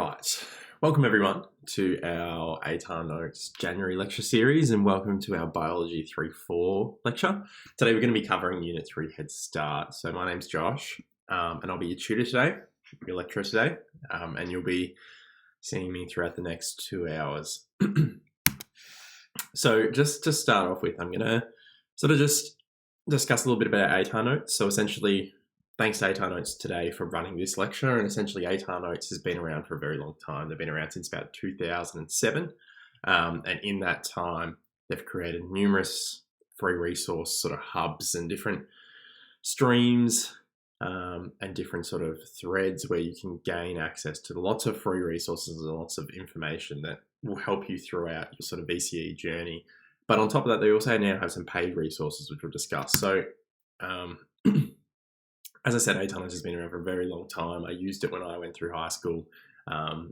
Alright, welcome everyone to our ATAR Notes January lecture series and welcome to our Biology 3-4 lecture. Today we're going to be covering Unit 3 Headstart. So my name's Josh and I'll be your tutor today, your lecturer today, and you'll be seeing me throughout the next 2 hours. So just to start off with, I'm going to sort of just discuss a little bit about ATAR Notes. So essentially, thanks to ATAR Notes today for running this lecture, and essentially ATAR Notes has been around for a very long time. They've been around since about 2007, and in that time they've created numerous free resource sort of hubs and different streams and different sort of threads where you can gain access to lots of free resources and lots of information that will help you throughout your sort of VCE journey. But on top of that, they also now have some paid resources which we'll discuss. So as I said, ATAR Notes has been around for a very long time. I used it when I went through high school.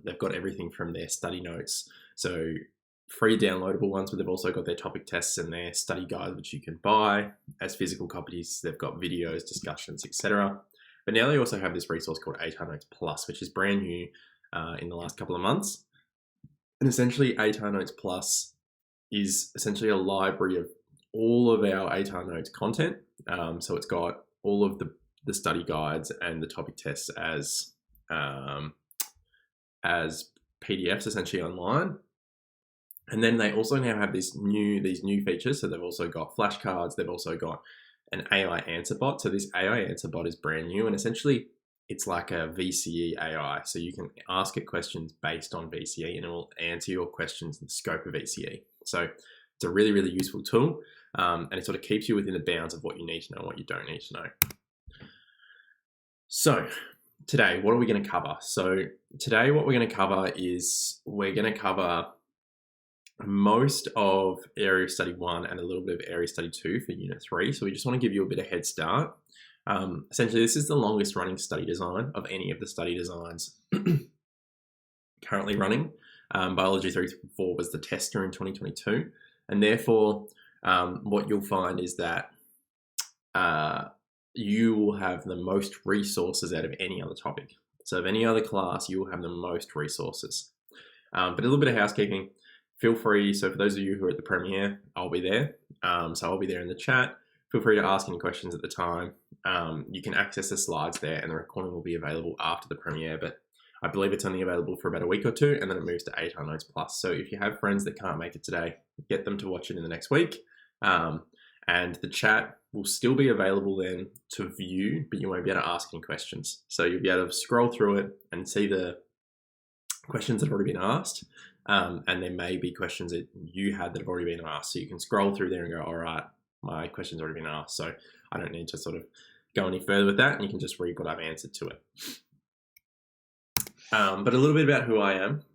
They've got everything from their study notes, so free downloadable ones, but they've also got their topic tests and their study guides, which you can buy as physical copies. They've got videos, discussions, etc. But now they also have this resource called ATAR Notes Plus, which is brand new in the last couple of months. And essentially, ATAR Notes Plus is essentially a library of all of our ATAR Notes content. So it's got all of the study guides and the topic tests as PDFs essentially online. And then they also now have these new features. So they've also got flashcards. They've also got an AI answer bot. So this AI answer bot is brand new, and essentially it's like a VCE AI. So you can ask it questions based on VCE and it will answer your questions in the scope of VCE. So it's a really, really useful tool, and it sort of keeps you within the bounds of what you need to know and what you don't need to know. So today, what are we going to cover? So today what we're going to cover is we're going to cover most of Area Study 1 and a little bit of Area Study 2 for Unit 3. So we just want to give you a bit of head start. Essentially, this is the longest running study design of any of the study designs currently running. Biology 3-4 was the tester in 2022. And therefore, what you'll find is that you will have the most resources out of any other topic. So of any other class, you will have the most resources. But a little bit of housekeeping, feel free. So for those of you who are at the premiere, I'll be there. So I'll be there in the chat. Feel free to ask any questions at the time. You can access the slides there and the recording will be available after the premiere, but I believe it's only available for about a week or two and then it moves to ATAR Notes Plus. So if you have friends that can't make it today, get them to watch it in the next week. And the chat will still be available then to view, but you won't be able to ask any questions. So you'll be able to scroll through it and see the questions that have already been asked. And there may be questions that you had that have already been asked. So you can scroll through there and go, all right, my question's already been asked. So I don't need to sort of go any further with that. And you can just read what I've answered to it. But a little bit about who I am.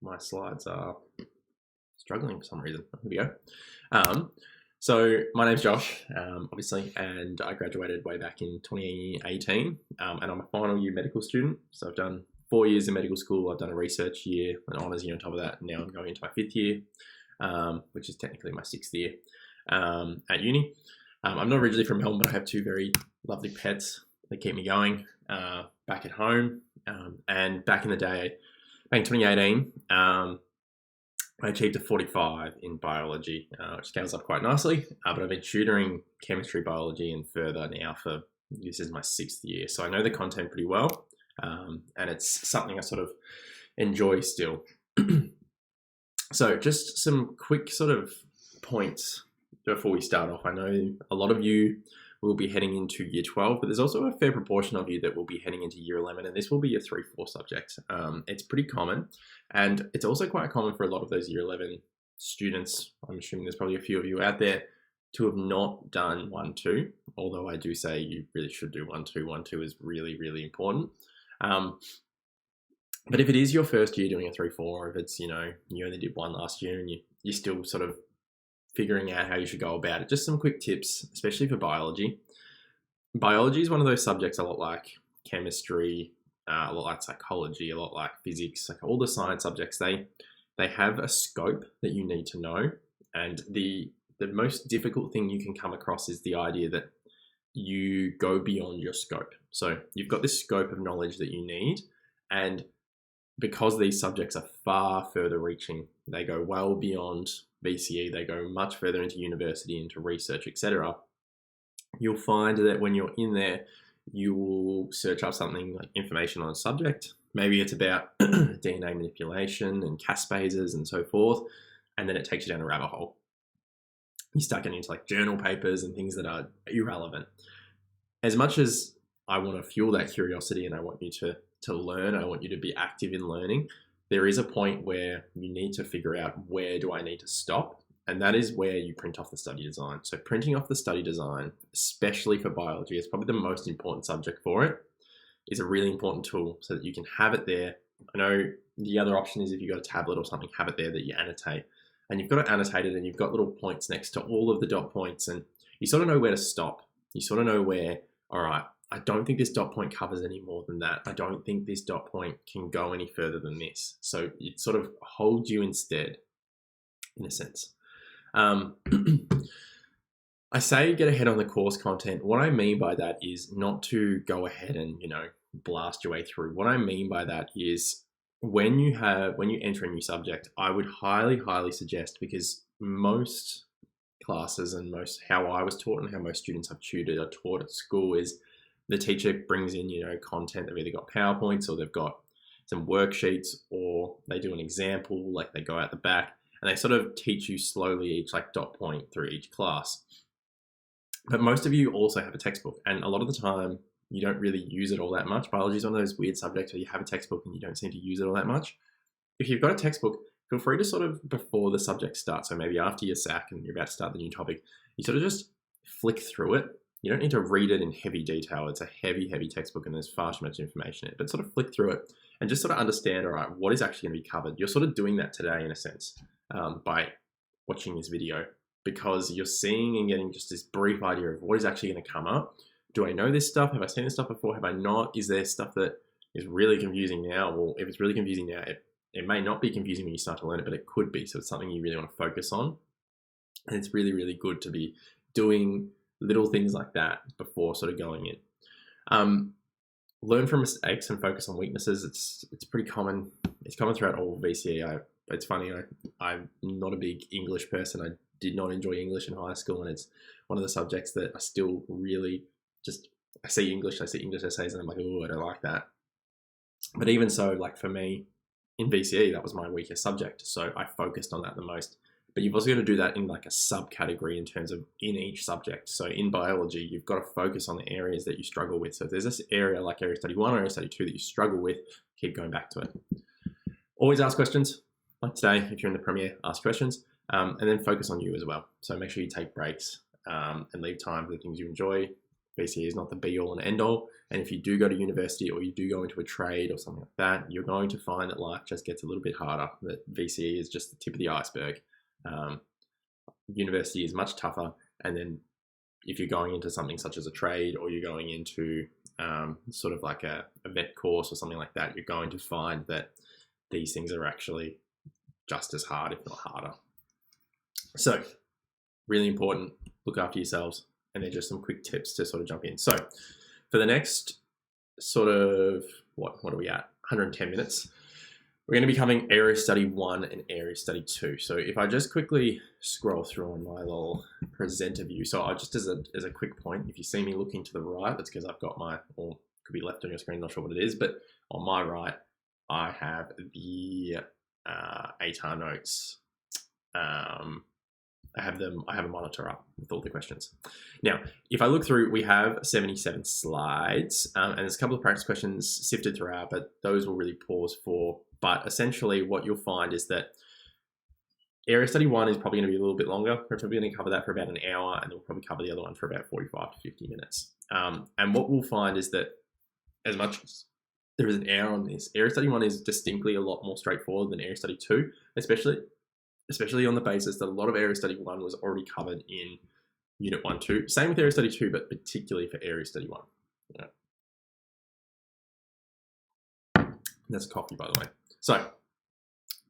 My slides are struggling for some reason. Here we go. So my name's Josh, obviously, and I graduated way back in 2018, and I'm a final year medical student. So I've done 4 years in medical school. I've done a research year, an honours year on top of that. And now I'm going into my 5th year, which is technically my 6th year at uni. I'm not originally from Melbourne, but I have 2 very lovely pets that keep me going back at home. And back in the day, back in 2018, I achieved a 45 in biology, which scales up quite nicely, but I've been tutoring chemistry, biology, and further now for, this is my 6th year. So I know the content pretty well, and it's something I sort of enjoy still. So just some quick sort of points before we start off. I know a lot of you will be heading into year 12, but there's also a fair proportion of you that will be heading into year 11, and this will be your 3-4 subject. It's pretty common, and it's also quite common for a lot of those year 11 students. I'm assuming there's probably a few of you out there to have not done 1-2, although I do say you really should do 1-2. 1-2 is really, really important. But if it is your first year doing a 3-4, or if it's, you only did 1 last year and you're still sort of figuring out how you should go about it, just some quick tips, especially for biology. Biology is one of those subjects a lot like chemistry, a lot like psychology, a lot like physics, like all the science subjects, they have a scope that you need to know. And the most difficult thing you can come across is the idea that you go beyond your scope. So you've got this scope of knowledge that you need, and because these subjects are far further reaching, they go well beyond VCE, they go much further into university, into research, etc. You'll find that when you're in there, you will search up something like information on a subject. Maybe it's about DNA manipulation and caspases and so forth, and then it takes you down a rabbit hole. You start getting into like journal papers and things that are irrelevant. As much as I want to fuel that curiosity and I want you to learn, I want you to be active in learning, there is a point where you need to figure out, where do I need to stop? And that is where you print off the study design. So printing off the study design, especially for biology, is probably the most important subject for it, is a really important tool so that you can have it there. I know the other option is if you've got a tablet or something, have it there that you annotate. And you've got it annotated and you've got little points next to all of the dot points, and you sort of know where to stop. You sort of know where, all right, I don't think this dot point covers any more than that. I don't think this dot point can go any further than this. So it sort of holds you instead, in a sense. I say get ahead on the course content. What I mean by that is not to go ahead and, blast your way through. What I mean by that is when you enter a new subject, I would highly, highly suggest, because most classes and how I was taught and how most students I've tutored are taught at school is the teacher brings in, content. They've either got PowerPoints or they've got some worksheets, or they do an example, like they go out the back and they sort of teach you slowly each dot point through each class. But most of you also have a textbook, and a lot of the time you don't really use it all that much. Biology is one of those weird subjects where you have a textbook and you don't seem to use it all that much. If you've got a textbook, feel free to sort of, before the subject starts, so maybe after your SAC and you're about to start the new topic, you sort of just flick through it. You don't need to read it in heavy detail. It's a heavy, heavy textbook and there's far too much information in it, but sort of flick through it and just sort of understand, all right, what is actually going to be covered. You're sort of doing that today in a sense by watching this video, because you're seeing and getting just this brief idea of what is actually going to come up. Do I know this stuff? Have I seen this stuff before? Have I not? Is there stuff that is really confusing now? Well, if it's really confusing now, it may not be confusing when you start to learn it, but it could be. So it's something you really want to focus on. And it's really, really good to be doing little things like that before sort of going in. Learn from mistakes and focus on weaknesses. It's pretty common. It's common throughout all of VCE. It's funny, I'm not a big English person. I did not enjoy English in high school, and it's one of the subjects that I still really I see English essays and I'm like, oh, I don't like that. But even so, for me, in VCE, that was my weakest subject. So I focused on that the most. But you've also got to do that in a subcategory in terms of in each subject. So in biology, you've got to focus on the areas that you struggle with. So if there's this area like area study 1 or area study 2 that you struggle with, keep going back to it. Always ask questions. Like today, if you're in the premiere, ask questions. And then focus on you as well. So make sure you take breaks and leave time for the things you enjoy. VCE is not the be all and end all. And if you do go to university or you do go into a trade or something like that, you're going to find that life just gets a little bit harder. That VCE is just the tip of the iceberg. University is much tougher. And then if you're going into something such as a trade, or you're going into sort of like a vet course or something like that, you're going to find that these things are actually just as hard, if not harder. So really important, look after yourselves. And they're just some quick tips to sort of jump in. So for the next sort of, what are we at? 110 minutes. We're going to be covering area study 1 and area study 2. So if I just quickly scroll through on my little presenter view. So I just as a quick point, if you see me looking to the right, that's because I've got or could be left on your screen, not sure what it is, but on my right, I have the ATAR notes. I have a monitor up with all the questions. Now, if I look through, we have 77 slides, and there's a couple of practice questions sifted throughout, but those will really pause for. But essentially what you'll find is that area study 1 is probably going to be a little bit longer. We're probably going to cover that for about an hour, and then we'll probably cover the other one for about 45 to 50 minutes. And what we'll find is that as much as there is an hour on this, area study 1 is distinctly a lot more straightforward than area study 2, especially on the basis that a lot of area study 1 was already covered in unit 1, 2. Same with area study 2, but particularly for area study 1. Yeah. That's coffee, by the way. So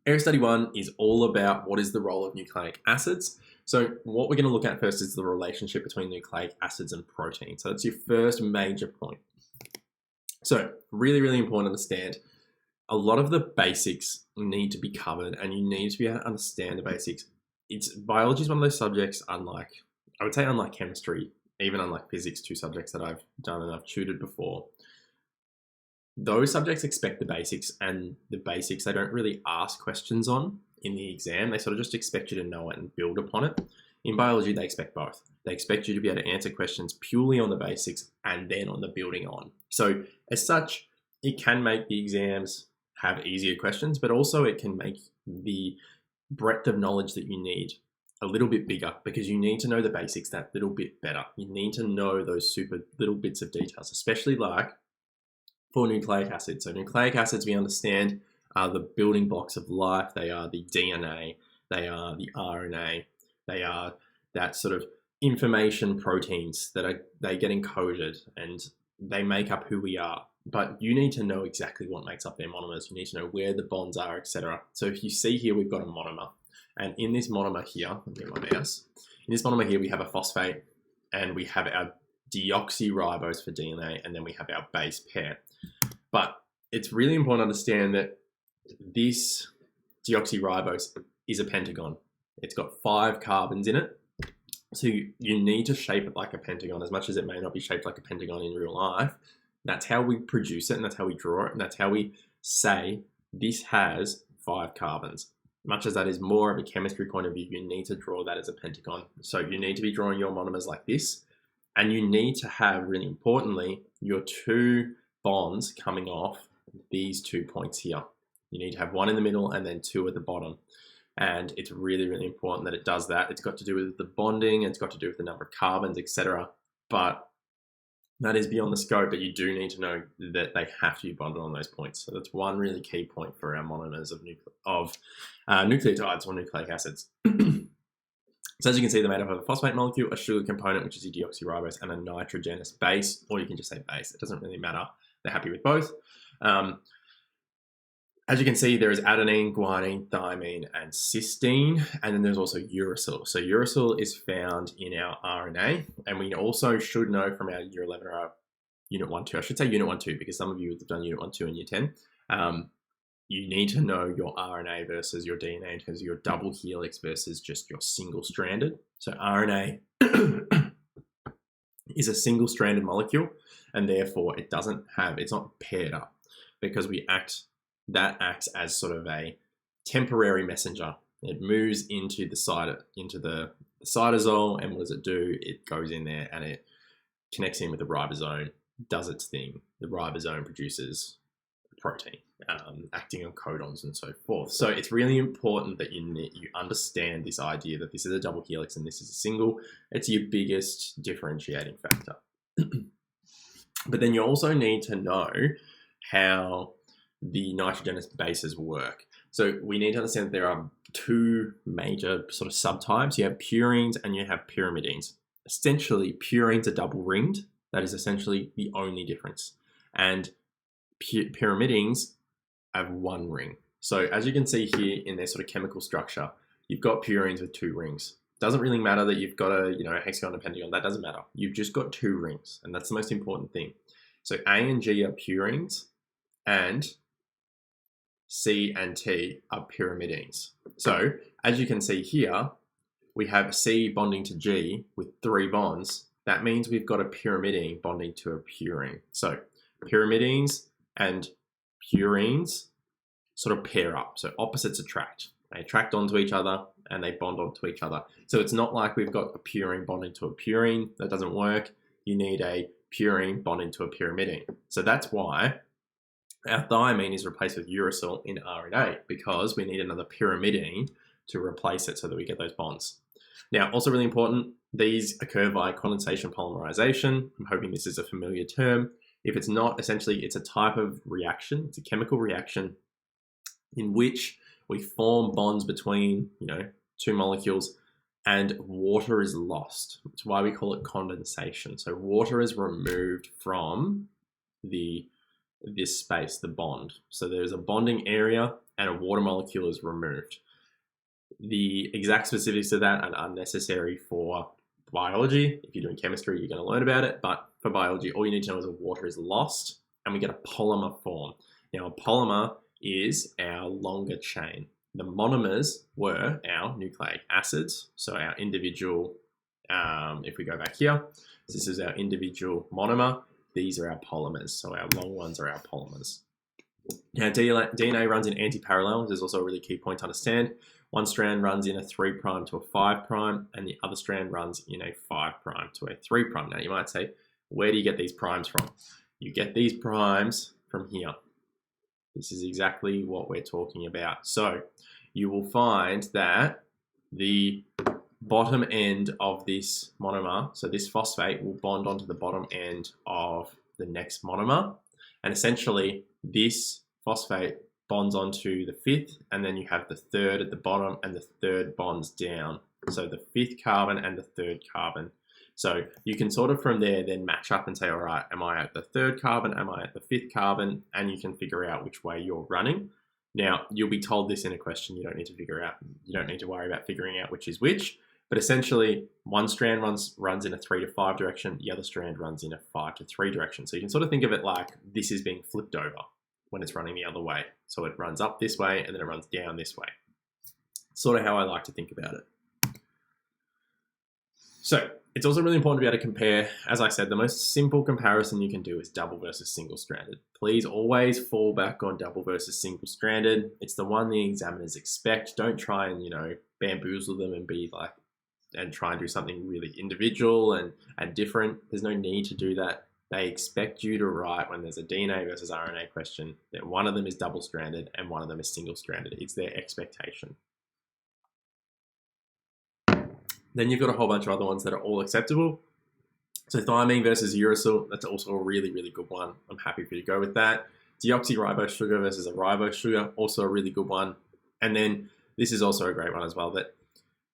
area study 1 is all about what is the role of nucleic acids. So what we're going to look at first is the relationship between nucleic acids and proteins. So that's your first major point. So really, really important to understand. A lot of the basics need to be covered, and you need to be able to understand the basics. Biology is one of those subjects, unlike chemistry, even unlike physics, two subjects that I've done and I've tutored before. Those subjects expect the basics, and the basics they don't really ask questions on in the exam. They sort of just expect you to know it and build upon it. In biology, they expect both. They expect you to be able to answer questions purely on the basics and then on the building on. So as such, it can make the exams have easier questions, but also it can make the breadth of knowledge that you need a little bit bigger, because you need to know the basics that little bit better. You need to know those super little bits of details, especially like for nucleic acids. So nucleic acids, we understand, are the building blocks of life. They are the DNA, they are the RNA, they are that sort of information proteins that they get encoded and they make up who we are. But you need to know exactly what makes up their monomers. You need to know where the bonds are, etc. So if you see here, we've got a monomer. And in this monomer here, let me get my mouse. In this monomer here, we have a phosphate and we have our deoxyribose for DNA, and then we have our base pair. But it's really important to understand that this deoxyribose is a pentagon. It's got 5 carbons in it. So you need to shape it like a pentagon, as much as it may not be shaped like a pentagon in real life. That's how we produce it, and that's how we draw it, and that's how we say this has 5 carbons. Much as that is more of a chemistry point of view, you need to draw that as a pentagon. So you need to be drawing your monomers like this, and you need to have, really importantly, your 2 bonds coming off these 2 points here. You need to have 1 in the middle and then 2 at the bottom. And it's really, really important that it does that. It's got to do with the bonding, it's got to do with the number of carbons, etc. But that is beyond the scope, but you do need to know that they have to be bonded on those points. So that's one really key point for our monomers of nucleotides or nucleic acids. So as you can see, they're made up of a phosphate molecule, a sugar component, which is your deoxyribose, and a nitrogenous base, or you can just say base. It doesn't really matter. They're happy with both. As you can see, there is adenine, guanine, thymine, and cysteine, and then there's also uracil. So uracil is found in our RNA, and we also should know from our Year 11 or our Unit 1-2, I should say Unit 1-2, because some of you have done Unit 1-2 and Year 10. You need to know your RNA versus your DNA in terms of your double helix versus just your single-stranded. So RNA is a single-stranded molecule, and therefore it's not paired up, because that acts as sort of a temporary messenger. It moves into the cytosol, and what does it do? It goes in there and it connects in with the ribosome, does its thing. The ribosome produces protein, acting on codons and so forth. So it's really important that you understand this idea that this is a double helix and this is a single. It's your biggest differentiating factor. But then you also need to know how the nitrogenous bases work. So we need to understand that there are 2 major sort of subtypes. You have purines and you have pyrimidines. Essentially, purines are double ringed. That is essentially the only difference. And pyrimidines have 1 ring. So as you can see here in their sort of chemical structure, you've got purines with 2 rings. Doesn't really matter that you've got a hexagon and pentagon. That doesn't matter. You've just got 2 rings, and that's the most important thing. So A and G are purines, and C and T are pyrimidines. So as you can see here, we have C bonding to G with 3 bonds. That means we've got a pyrimidine bonding to a purine. So pyrimidines and purines sort of pair up. So opposites attract. They attract onto each other and they bond onto each other. So it's not like we've got a purine bonding to a purine. That doesn't work. You need a purine bonding to a pyrimidine. So that's why our thymine is replaced with uracil in RNA, because we need another pyrimidine to replace it so that we get those bonds. Now, also really important, these occur via condensation polymerization. I'm hoping this is a familiar term. If it's not, essentially it's a type of reaction. It's a chemical reaction in which we form bonds between 2 molecules and water is lost. That's why we call it condensation. So water is removed from this space, the bond. So there's a bonding area and a water molecule is removed. The exact specifics of that are unnecessary for biology. If you're doing chemistry, you're going to learn about it. But for biology, all you need to know is that water is lost and we get a polymer form. Now, a polymer is our longer chain. The monomers were our nucleic acids. So our individual, if we go back here, this is our individual monomer. These are our polymers. So our long ones are our polymers. Now, DNA runs in anti-parallel. There's also a really key point to understand. One strand runs in a 3' to a 5', and the other strand runs in a 5' to a 3'. Now, you might say, where do you get these primes from? You get these primes from here. This is exactly what we're talking about. So you will find that the bottom end of this monomer, so this phosphate, will bond onto the bottom end of the next monomer. And essentially, this phosphate bonds onto the 5th, and then you have the 3rd at the bottom, and the 3rd bonds down. So the 5th carbon and the 3rd carbon. So you can sort of from there then match up and say, all right, am I at the 3rd carbon? Am I at the 5th carbon? And you can figure out which way you're running. Now, you'll be told this in a question. You don't need to figure out, you don't need to worry about figuring out which is which. But essentially, one strand runs in a 3 to 5 direction, the other strand runs in a 5 to 3 direction. So you can sort of think of it like this is being flipped over when it's running the other way. So it runs up this way and then it runs down this way. Sort of how I like to think about it. So it's also really important to be able to compare. As I said, the most simple comparison you can do is double versus single stranded. Please always fall back on double versus single stranded. It's the one the examiners expect. Don't try and, bamboozle them and be like, and try and do something really individual and different. There's no need to do that. They expect you to write when there's a DNA versus RNA question that one of them is double-stranded and one of them is single-stranded. It's their expectation. Then you've got a whole bunch of other ones that are all acceptable. So thymine versus uracil, that's also a really, really good one. I'm happy for you to go with that. Deoxyribose sugar versus a ribose sugar, also a really good one. And then this is also a great one as well, that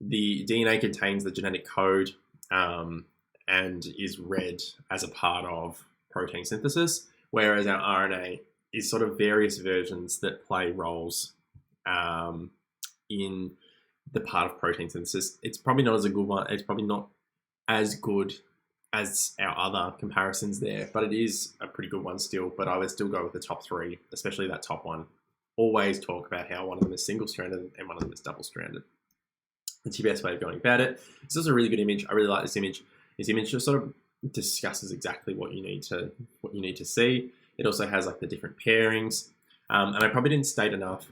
the DNA contains the genetic code and is read as a part of protein synthesis, whereas our RNA is sort of various versions that play roles in the part of protein synthesis. It's probably not as a good one. It's probably not as good as our other comparisons there, but it is a pretty good one still. But I would still go with the top 3, especially that top one. Always talk about how one of them is single-stranded and one of them is double-stranded. It's your best way of going about it. It's also a really good image. I really like this image. This image just sort of discusses exactly what you need to see. It also has like the different pairings. And I probably didn't state enough.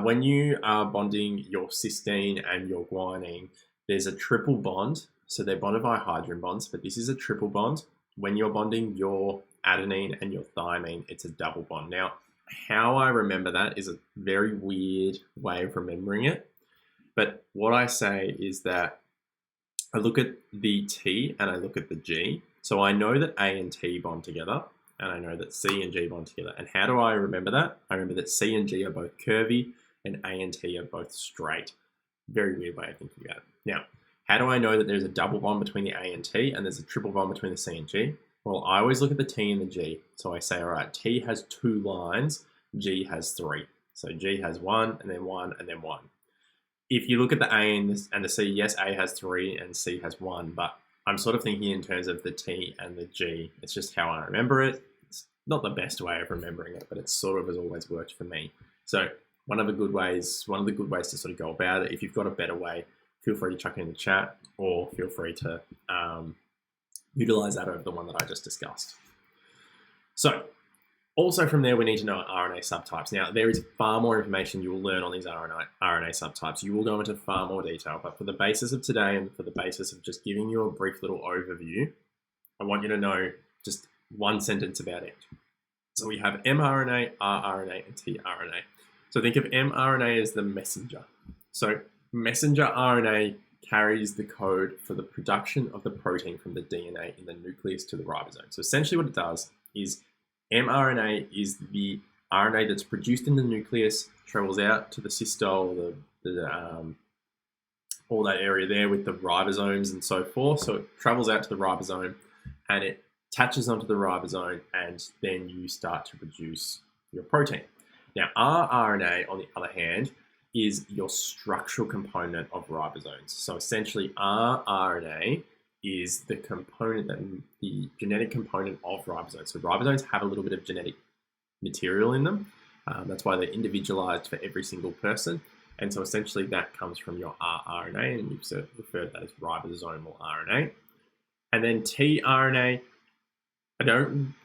When you are bonding your cysteine and your guanine, there's a triple bond. So they're bonded by hydrogen bonds, but this is a triple bond. When you're bonding your adenine and your thymine, it's a double bond. Now, how I remember that is a very weird way of remembering it. But what I say is that I look at the T and I look at the G. So I know that A and T bond together, and I know that C and G bond together. And how do I remember that? I remember that C and G are both curvy and A and T are both straight. Very weird way of thinking about it. Now, how do I know that there's a double bond between the A and T and there's a triple bond between the C and G? Well, I always look at the T and the G. So I say, all right, T has 2 lines, G has 3. So G has 1 and then 1 and then 1. If you look at the A and the C, yes, A has 3 and C has 1, but I'm sort of thinking in terms of the T and the G. It's just how I remember it. It's not the best way of remembering it, but it sort of has always worked for me. So one of the good ways to sort of go about it, if you've got a better way, feel free to chuck it in the chat or feel free to utilize that over the one that I just discussed. So also from there, we need to know RNA subtypes. Now, there is far more information you will learn on these RNA subtypes. You will go into far more detail, but for the basis of today and for the basis of just giving you a brief little overview, I want you to know just one sentence about it. So we have mRNA, rRNA, and tRNA. So think of mRNA as the messenger. So messenger RNA carries the code for the production of the protein from the DNA in the nucleus to the ribosome. So essentially what it does is mRNA is the RNA that's produced in the nucleus, travels out to the cystole, all that area there with the ribosomes and so forth. So it travels out to the ribosome and it attaches onto the ribosome, and then you start to produce your protein. Now, rRNA, on the other hand, is your structural component of ribosomes. So essentially, rRNA is the component, the genetic component of ribosomes. So ribosomes have a little bit of genetic material in them. That's why they're individualized for every single person. And so essentially that comes from your rRNA, and we've sort of referred to that as ribosomal RNA. And then tRNA,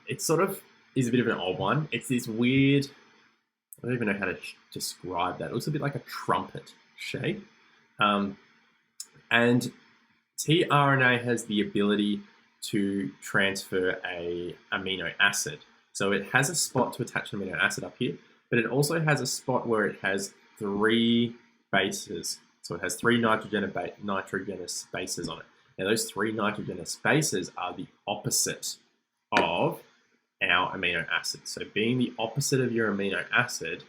it sort of is a bit of an odd one. It's this weird, I don't even know how to describe that. It looks a bit like a trumpet shape. And tRNA has the ability to transfer a amino acid. So it has a spot to attach an amino acid up here, but it also has a spot where it has 3 bases. So it has 3 nitrogenous bases on it. Now those 3 nitrogenous bases are the opposite of our amino acid. So being the opposite of your amino acid,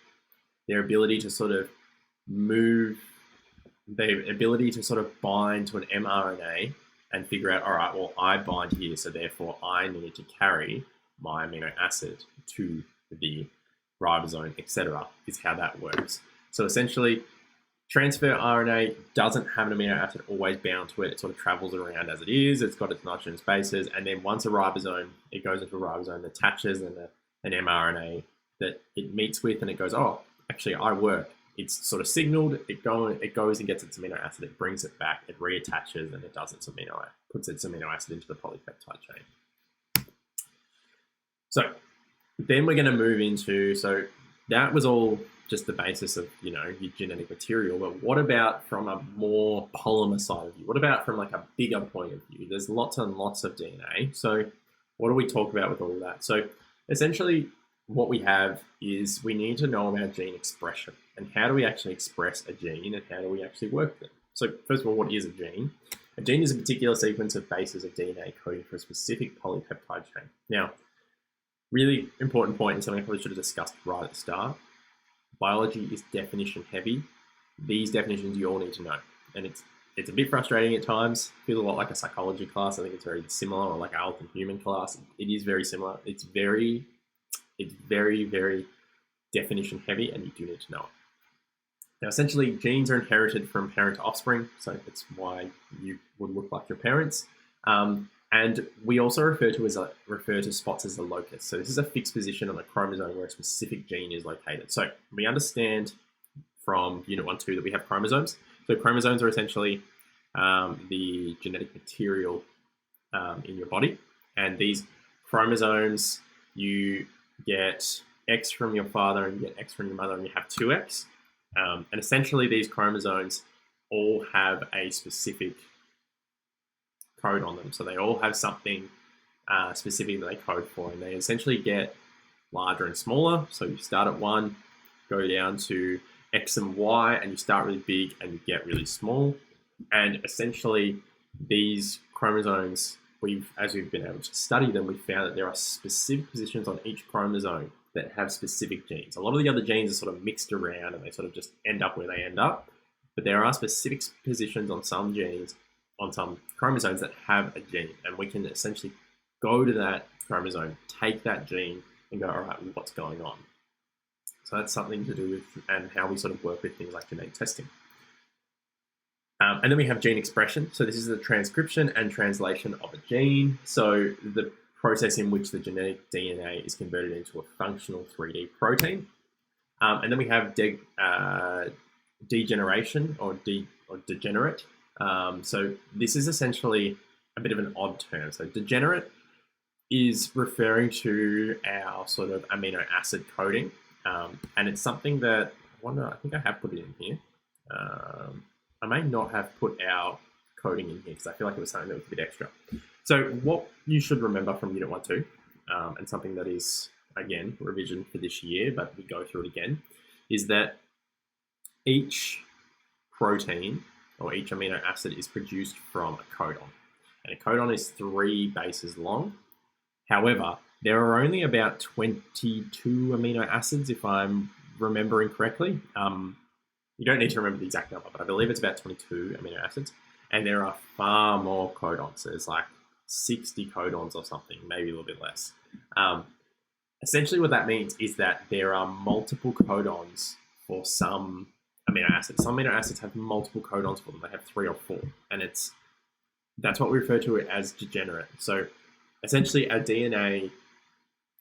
their ability to sort of bind to an mRNA and figure out, all right, well, I bind here, so therefore I need to carry my amino acid to the ribosome, etc., is how that works. So essentially, transfer RNA doesn't have an amino acid always bound to it. It sort of travels around as it is. It's got its nitrogenous bases, and then once a ribosome, it goes into a ribosome, attaches an mRNA that it meets with, and it goes, oh, actually, I work. It's sort of signaled. It goes and gets its amino acid. It brings it back. It reattaches, and it does puts its amino acid into the polypeptide chain. So then we're going to move into, so that was all just the basis of, your genetic material. But what about from a more polymer side of view? What about from like a bigger point of view? There's lots and lots of DNA. So what do we talk about with all of that? So essentially what we have is we need to know about gene expression and how do we actually express a gene and how do we actually work them. So first of all, what is a gene? A gene is a particular sequence of bases of DNA coding for a specific polypeptide chain. Now, really important point, and something I probably should have discussed right at the start. Biology is definition heavy. These definitions you all need to know. And it's a bit frustrating at times. Feels a lot like a psychology class. I think it's very similar, or like a health and human class. It is very similar. It's very, very definition heavy, and you do need to know it. Now, essentially, genes are inherited from parent to offspring, so that's why you would look like your parents. And we also refer to spots as the locus. So this is a fixed position on a chromosome where a specific gene is located. So we understand from Unit 1-2 that we have chromosomes. So chromosomes are essentially the genetic material in your body. And these chromosomes, you get X from your father and you get X from your mother, and you have 2X. And essentially these chromosomes all have a specific code on them. So they all have something specific that they code for, and they essentially get larger and smaller. So you start at 1, go down to X and Y, and you start really big and you get really small. And essentially these chromosomes, as we've been able to study them, we found that there are specific positions on each chromosome that have specific genes. A lot of the other genes are sort of mixed around and they sort of just end up where they end up. But there are specific positions on some genes, on some chromosomes that have a gene, and we can essentially go to that chromosome, take that gene, and go, all right, what's going on? So that's something to do with and how we sort of work with things like genetic testing. And then we have gene expression. So this is the transcription and translation of a gene. So the process in which the genetic DNA is converted into a functional 3D protein. And then we have degeneration or degenerate. So this is essentially a bit of an odd term. So degenerate is referring to our sort of amino acid coding. And it's something that, I think I have put it in here. I may not have put our coding in here because I feel like it was something that was a bit extra. So what you should remember from Unit 1-2, and something that is, again, revision for this year, but we go through it again, is that each protein or each amino acid is produced from a codon. And a codon is 3 bases long. However, there are only about 22 amino acids, if I'm remembering correctly. You don't need to remember the exact number, but I believe it's about 22 amino acids. And there are far more codons. There's like 60 codons or something, maybe a little bit less. Essentially what that means is that there are multiple codons for some amino acids. Some amino acids have multiple codons for them. They have 3 or 4, and that's what we refer to it as degenerate. So essentially, our DNA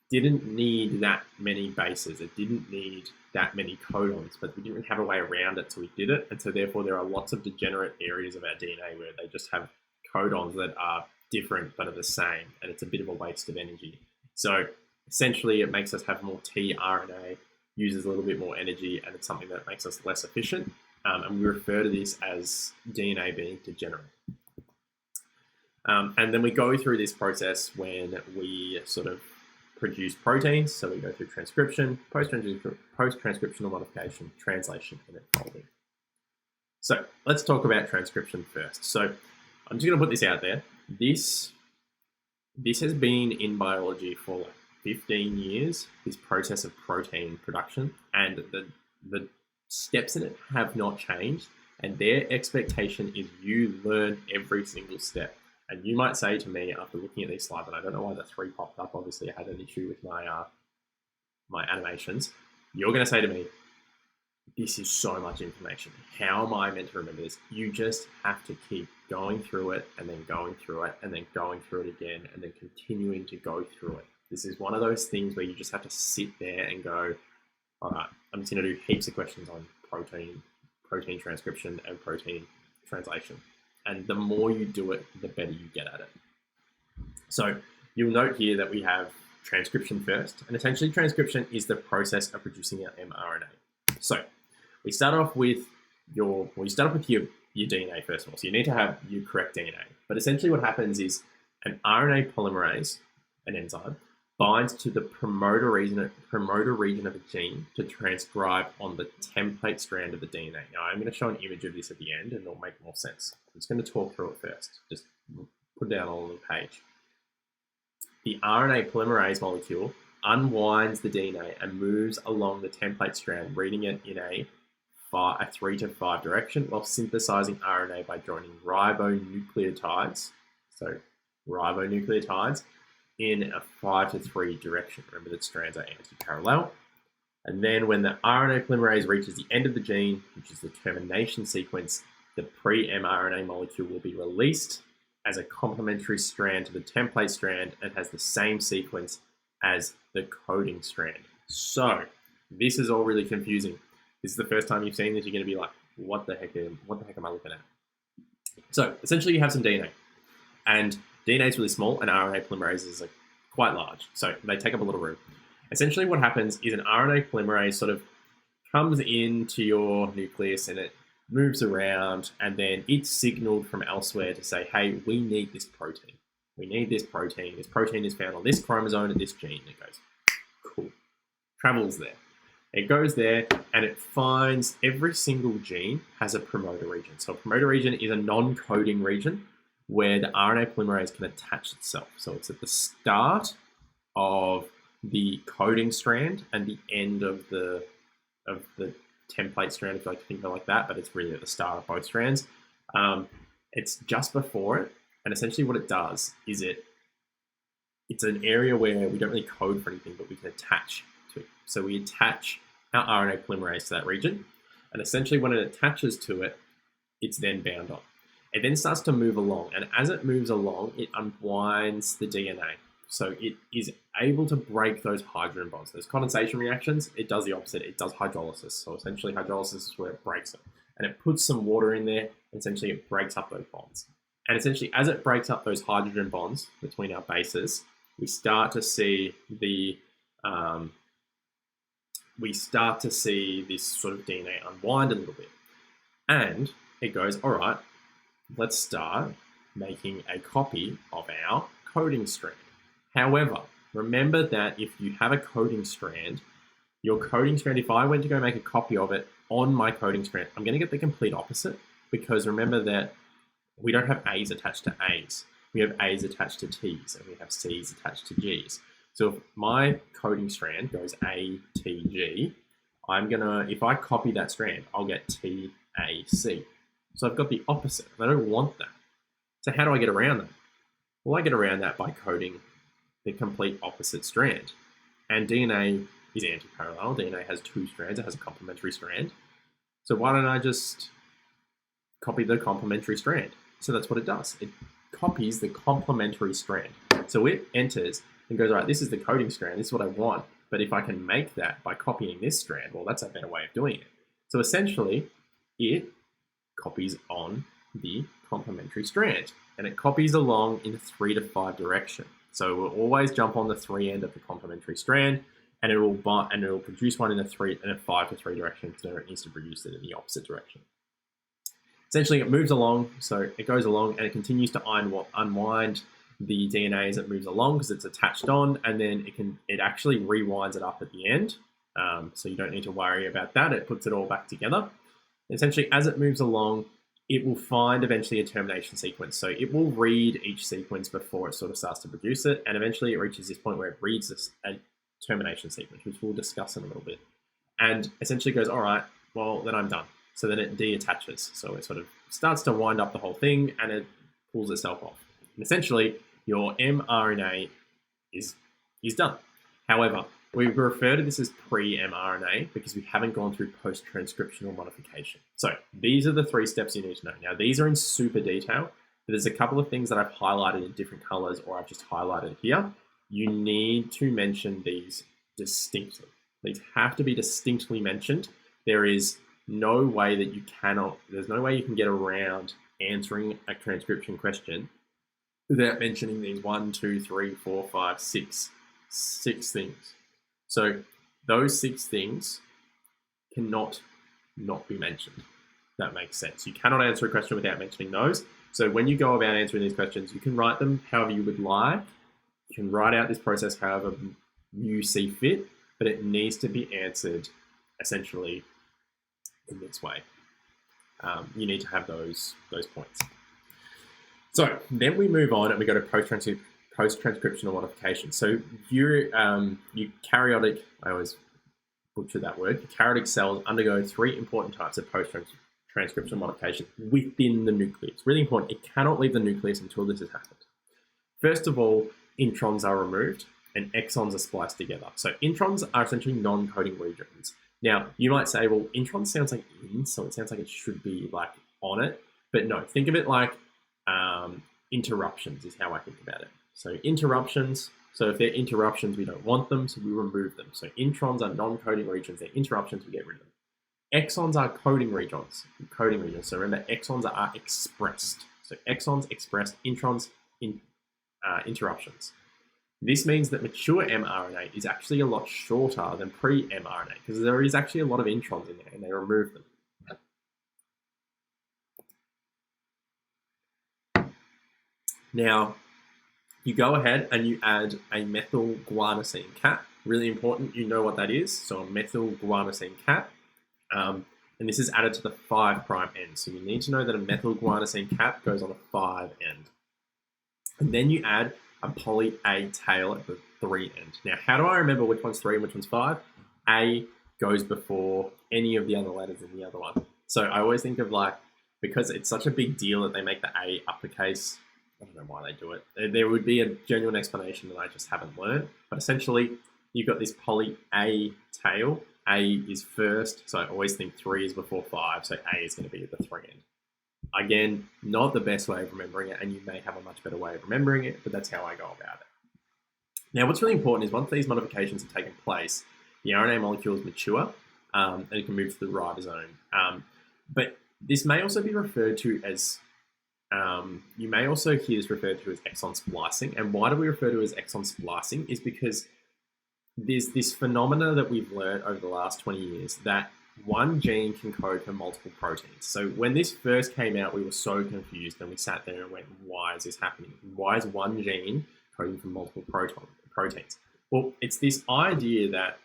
didn't need that many bases. It didn't need that many codons, but we didn't have a way around it, so we did it. And so therefore, there are lots of degenerate areas of our DNA where they just have codons that are different but are the same, and it's a bit of a waste of energy. So essentially, it makes us have more tRNA, uses a little bit more energy, and it's something that makes us less efficient. And we refer to this as DNA being degenerate. And then we go through this process when we sort of produce proteins. So we go through transcription, post-transcriptional modification, translation, and then folding. So let's talk about transcription first. So I'm just going to put this out there. This has been in biology for like 15 years, this process of protein production, and the steps in it have not changed, and their expectation is you learn every single step. And you might say to me after looking at these slides, and I don't know why the 3 popped up, obviously I had an issue with my animations. You're going to say to me, this is so much information. How am I meant to remember this? You just have to keep going through it, and then going through it, and then going through it again, and then continuing to go through it. This is one of those things where you just have to sit there and go, all right, I'm just going to do heaps of questions on protein transcription and protein translation. And the more you do it, the better you get at it. So you'll note here that we have transcription first. And essentially transcription is the process of producing our mRNA. So we start off with your DNA first of all. So you need to have your correct DNA. But essentially what happens is an RNA polymerase, an enzyme, binds to the promoter region of a gene to transcribe on the template strand of the DNA. Now, I'm going to show an image of this at the end, and it'll make more sense. I'm just going to talk through it first. Just put it down on the page. The RNA polymerase molecule unwinds the DNA and moves along the template strand, reading it in a 3 to 5 direction, while synthesizing RNA by joining ribonucleotides. So ribonucleotides in a 5 to 3 direction. Remember that strands are anti-parallel. And then when the RNA polymerase reaches the end of the gene, which is the termination sequence, the pre-mRNA molecule will be released as a complementary strand to the template strand and has the same sequence as the coding strand. So this is all really confusing. This is the first time you've seen this. You're going to be like, what the heck am I looking at? So essentially you have some DNA, and DNA is really small, and RNA polymerases are quite large, so they take up a lot of room. Essentially what happens is an RNA polymerase sort of comes into your nucleus and it moves around, and then it's signaled from elsewhere to say, hey, we need this protein. We need this protein. This protein is found on this chromosome and this gene. It goes, cool, travels there. It goes there and it finds every single gene has a promoter region. So a promoter region is a non-coding region where the RNA polymerase can attach itself. So it's at the start of the coding strand and the end of the template strand, if you like to think of it like that, but it's really at the start of both strands. It's just before it, and essentially what it does is it's an area where we don't really code for anything, but we can attach to it. So we attach our RNA polymerase to that region, and essentially when it attaches to it, it's then bound on. It then starts to move along, and as it moves along, it unwinds the DNA. So it is able to break those hydrogen bonds. Those condensation reactions, it does the opposite. It does hydrolysis. So essentially hydrolysis is where it breaks it. And it puts some water in there. Essentially it breaks up those bonds. And essentially as it breaks up those hydrogen bonds between our bases, we start to see this sort of DNA unwind a little bit. And it goes, all right, let's start making a copy of our coding strand. However, remember that if you have a coding strand, your coding strand, if I went to go make a copy of it on my coding strand, I'm going to get the complete opposite, because remember that we don't have A's attached to A's. We have A's attached to T's, and we have C's attached to G's. So if my coding strand goes A, T, G, if I copy that strand, I'll get T, A, C. So I've got the opposite, and I don't want that. So how do I get around that? Well, I get around that by coding the complete opposite strand. And DNA is anti-parallel. DNA has 2 strands. It has a complementary strand. So why don't I just copy the complementary strand? So that's what it does. It copies the complementary strand. So it enters and goes, all right, this is the coding strand. This is what I want. But if I can make that by copying this strand, well, that's a better way of doing it. So essentially, it copies on the complementary strand. And it copies along in 3 to 5 direction. So it will always jump on the 3 end of the complementary strand, and it will produce one in a 5 to 3 direction, so it needs to produce it in the opposite direction. Essentially, it moves along, so it goes along and it continues to unwind the DNA as it moves along because it's attached on, and then it actually rewinds it up at the end. So you don't need to worry about that. It puts it all back together. Essentially, as it moves along, it will find eventually a termination sequence. So it will read each sequence before it sort of starts to produce it, and eventually it reaches this point where it reads a termination sequence, which we'll discuss in a little bit, and essentially goes, all right, well, then I'm done. So then it deattaches. So it sort of starts to wind up the whole thing, and it pulls itself off. And essentially, your mRNA is done. However, we refer to this as pre-mRNA because we haven't gone through post-transcriptional modification. So these are the 3 steps you need to know. Now, these are in super detail, but there's a couple of things that I've highlighted in different colors, or I've just highlighted here. You need to mention these distinctly. These have to be distinctly mentioned. There is no way that there's no way you can get around answering a transcription question without mentioning these 1, 2, 3, 4, 5, 6 things. So those 6 things cannot not be mentioned. That makes sense. You cannot answer a question without mentioning those. So when you go about answering these questions, you can write them however you would like. You can write out this process however you see fit, but it needs to be answered essentially in this way. You need to have those points. So then we move on and we go to post-transcriptional modification. So eukaryotic, I always butcher that word, eukaryotic cells undergo 3 important types of post-transcriptional modification within the nucleus. Really important. It cannot leave the nucleus until this has happened. First of all, introns are removed and exons are spliced together. So introns are essentially non-coding regions. Now, you might say, well, intron sounds like in, so it sounds like it should be like on it. But no, think of it like interruptions is how I think about it. So interruptions, so if they're interruptions, we don't want them, so we remove them. So introns are non-coding regions, they're interruptions, we get rid of them. Exons are coding regions. So remember, exons are expressed. So exons expressed, introns interruptions. This means that mature mRNA is actually a lot shorter than pre-mRNA because there is actually a lot of introns in there and they remove them. Now, you go ahead and you add a methylguanosine cap. Really important, you know what that is. So a methylguanosine cap. And this is added to the 5' end. So you need to know that a methylguanosine cap goes on a 5 end. And then you add a poly A tail at the 3 end. Now, how do I remember which one's 3 and which one's 5? A goes before any of the other letters in the other one. So I always think of because it's such a big deal that they make the A uppercase, I don't know why they do it. There would be a genuine explanation that I just haven't learned. But essentially, you've got this poly A tail. A is first, so I always think 3 is before 5, so A is going to be at the 3 end. Again, not the best way of remembering it, and you may have a much better way of remembering it, but that's how I go about it. Now, what's really important is once these modifications have taken place, the RNA molecules mature, and it can move to the ribosome. But this may also be referred to as, you may also hear this referred to as exon splicing. And why do we refer to it as exon splicing? Is because there's this phenomena that we've learned over the last 20 years that one gene can code for multiple proteins. So when this first came out, we were so confused and we sat there and went, why is this happening? Why is one gene coding for multiple proteins? Well, it's this idea that